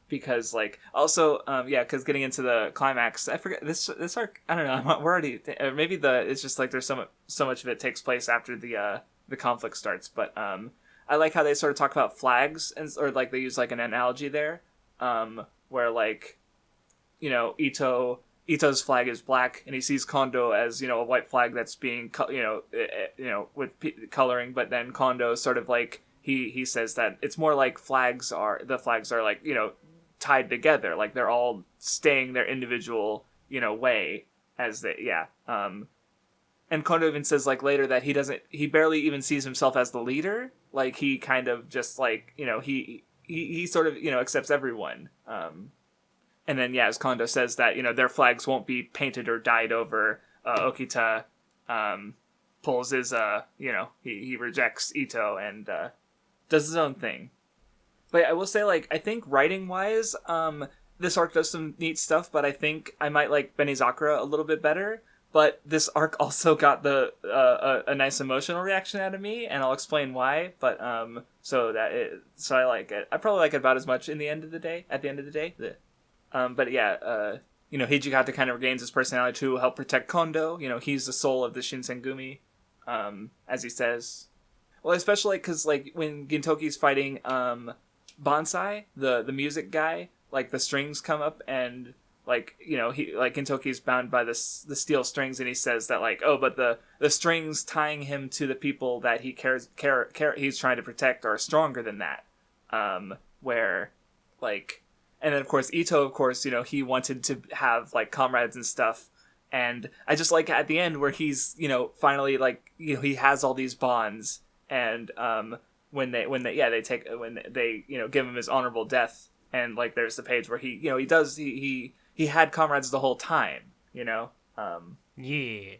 Because like also because getting into the climax, I forget this arc. I don't know. We're already maybe it's just like there's so much of it takes place after the conflict starts. But I like how they sort of talk about flags or like they use like an analogy there, where like, you know, Ito's flag is black and he sees Kondo as, you know, a white flag that's being with coloring, but then Kondo sort of like he says that it's more like the flags are like, you know, tied together, like they're all staying their individual, you know, way as they and Kondo even says like later that he barely even sees himself as the leader, like he kind of just like, you know, he sort of, you know, accepts everyone, and then as Kondo says that, you know, their flags won't be painted or dyed over. Okita pulls his you know, he rejects Ito and does his own thing. But I will say, like, I think writing-wise, this arc does some neat stuff, but I think I might like Benizakura a little bit better. But this arc also got a nice emotional reaction out of me, and I'll explain why. But so I like it. I probably like it about as much at the end of the day. But yeah, you know, Hijikata kind of regains his personality to help protect Kondo. You know, he's the soul of the Shinsengumi, as he says. Well, especially because like when Gintoki's fighting Bonsai, the music guy, like the strings come up and like, you know, he like Gintoki's bound by the steel strings, and he says that like, oh, but the strings tying him to the people that he he's trying to protect are stronger than that. Where like, and then of course Ito, of course, you know, he wanted to have like comrades and stuff, and I just like at the end where he's, you know, finally like, you know, he has all these bonds, and when they you know, give him his honorable death, and like there's the page where he, you know, he had comrades the whole time, you know. Yeah,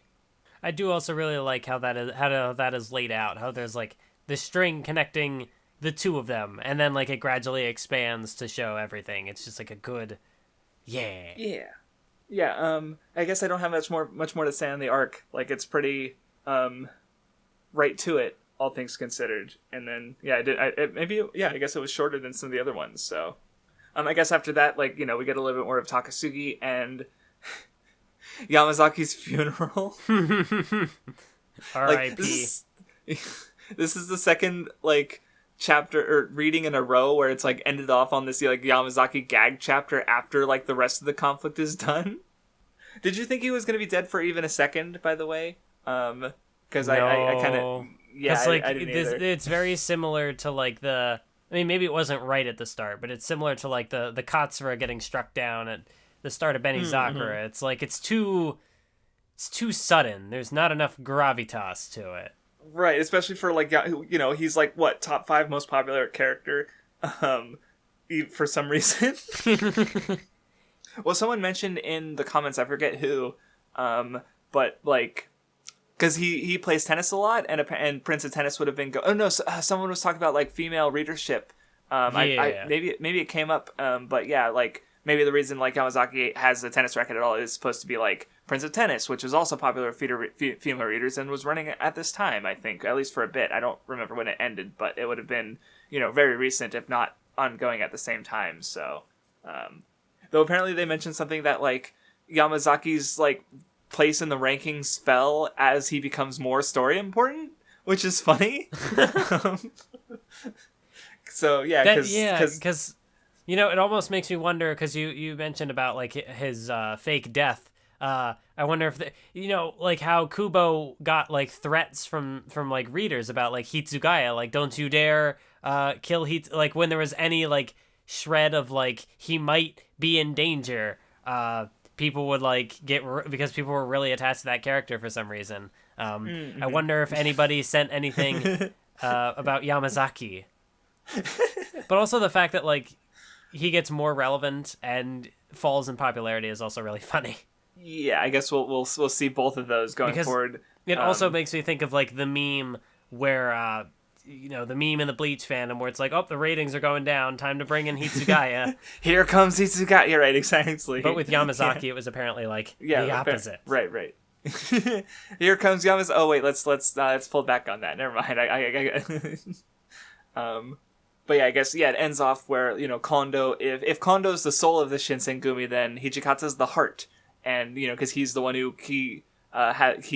I do also really like how that is laid out. How there's like the string connecting the two of them, and then like it gradually expands to show everything. It's just like a good, yeah. I guess I don't have much more to say on the arc. Like it's pretty right to it, all things considered. And then I guess it was shorter than some of the other ones. So I guess after that, like, you know, we get a little bit more of Takasugi and Yamazaki's funeral. R.I.P. Like, this is the second like chapter or reading in a row where it's like ended off on this like Yamazaki gag chapter after like the rest of the conflict is done. Did you think he was going to be dead for even a second, by the way? Because no. I kind of like I didn't either. It's very similar to like I mean, maybe it wasn't right at the start, but it's similar to like the Katsura getting struck down at the start of Benizakura. Mm-hmm. It's like it's too sudden. There's not enough gravitas to it. Right, especially for like, you know, he's like what, top 5 most popular character, for some reason. Well, someone mentioned in the comments, I forget who, but like, because he plays tennis a lot, and Prince of Tennis would have been someone was talking about like female readership. Maybe it came up, but yeah, like maybe the reason like Yamazaki has a tennis racket at all is supposed to be like Prince of Tennis, which is also popular with female readers and was running at this time, I think, at least for a bit. I don't remember when it ended, but it would have been, you know, very recent, if not ongoing at the same time. So, though apparently they mentioned something that like Yamazaki's like place in the rankings fell as he becomes more story important, which is funny. So yeah, because you know, it almost makes me wonder, because you mentioned about like his fake death. I wonder if you know, like how Kubo got like threats from like readers about like Hitsugaya, like don't you dare kill like when there was any like shred of like he might be in danger, people would like because people were really attached to that character for some reason. I wonder if anybody sent anything about Yamazaki. But also the fact that like he gets more relevant and falls in popularity is also really funny. Yeah, I guess we'll see both of those going forward. It also makes me think of like the meme where the meme in the Bleach fandom where it's like, oh, the ratings are going down, time to bring in Hitsugaya. Here comes Hitsugaya, right, exactly. But with Yamazaki, it was apparently like the opposite. Right. Here comes Yamazaki. Oh wait, let's pull back on that. Never mind. But yeah, I guess it ends off where Kondo. If Kondo's the soul of the Shinsengumi, then Hijikata's the heart, and because he's the one who he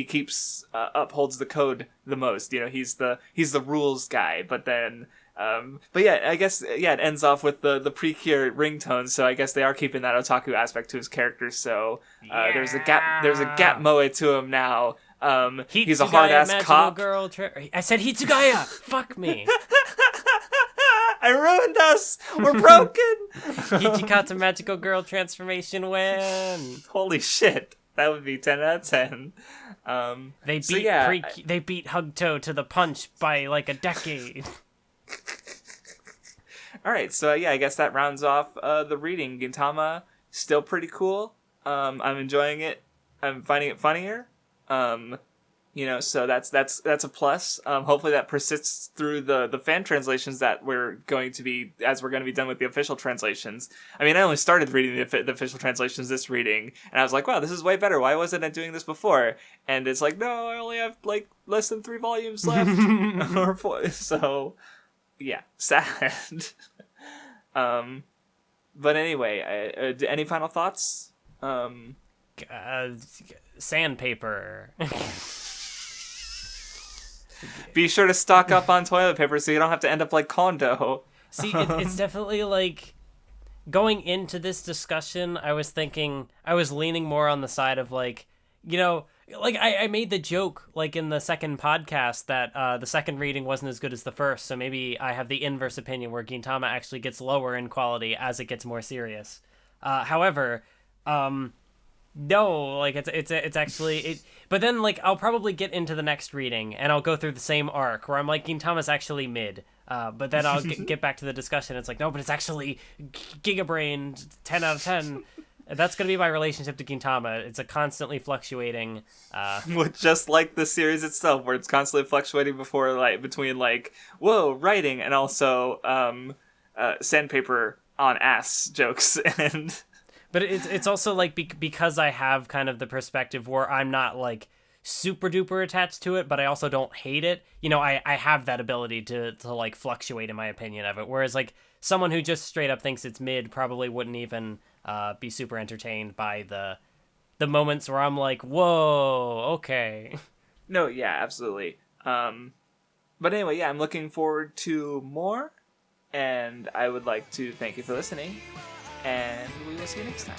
keeps upholds the code the most. He's the rules guy. But then, I guess it ends off with the Precure ringtone. So I guess they are keeping that otaku aspect to his character. So there's a gap moe to him now. He's a hard ass cop. Girl I said Hitsugaya. Fuck me. I ruined us. We're broken. Hijikata magical girl transformation win. Holy shit. That would be 10 out of 10. They beat Hugto to the punch by like a decade. All right, so I guess that rounds off the reading. Gintama, still pretty cool. I'm enjoying it. I'm finding it funnier. So that's a plus. Hopefully that persists through the fan translations that we're going to be done with the official translations. I mean, I only started reading the official translations this reading, and I was like, wow, this is way better. Why wasn't I doing this before? And it's like, no, I only have like less than 3 volumes left, or 4. So, yeah, sad. But anyway, any final thoughts? Sandpaper. Be sure to stock up on toilet paper so you don't have to end up like Kondo. See, it's definitely like going into this discussion, I was leaning more on the side of like, I made the joke like in the second podcast that the second reading wasn't as good as the first. So maybe I have the inverse opinion where Gintama actually gets lower in quality as it gets more serious. However, no, like it's actually but then like I'll probably get into the next reading and I'll go through the same arc where I'm like Gintama's actually mid, but then I'll get back to the discussion. It's like, no, but it's actually Gigabrain 10 out of 10. That's gonna be my relationship to Gintama. It's a constantly fluctuating. Just like the series itself, where it's constantly fluctuating between whoa writing and also sandpaper on ass jokes and. But it's also like because I have kind of the perspective where I'm not like super duper attached to it, but I also don't hate it. I have that ability to like fluctuate in my opinion of it. Whereas like someone who just straight up thinks it's mid probably wouldn't even be super entertained by the moments where I'm like, whoa, okay. No, yeah, absolutely. But anyway, I'm looking forward to more, and I would like to thank you for listening. And we will see you next time.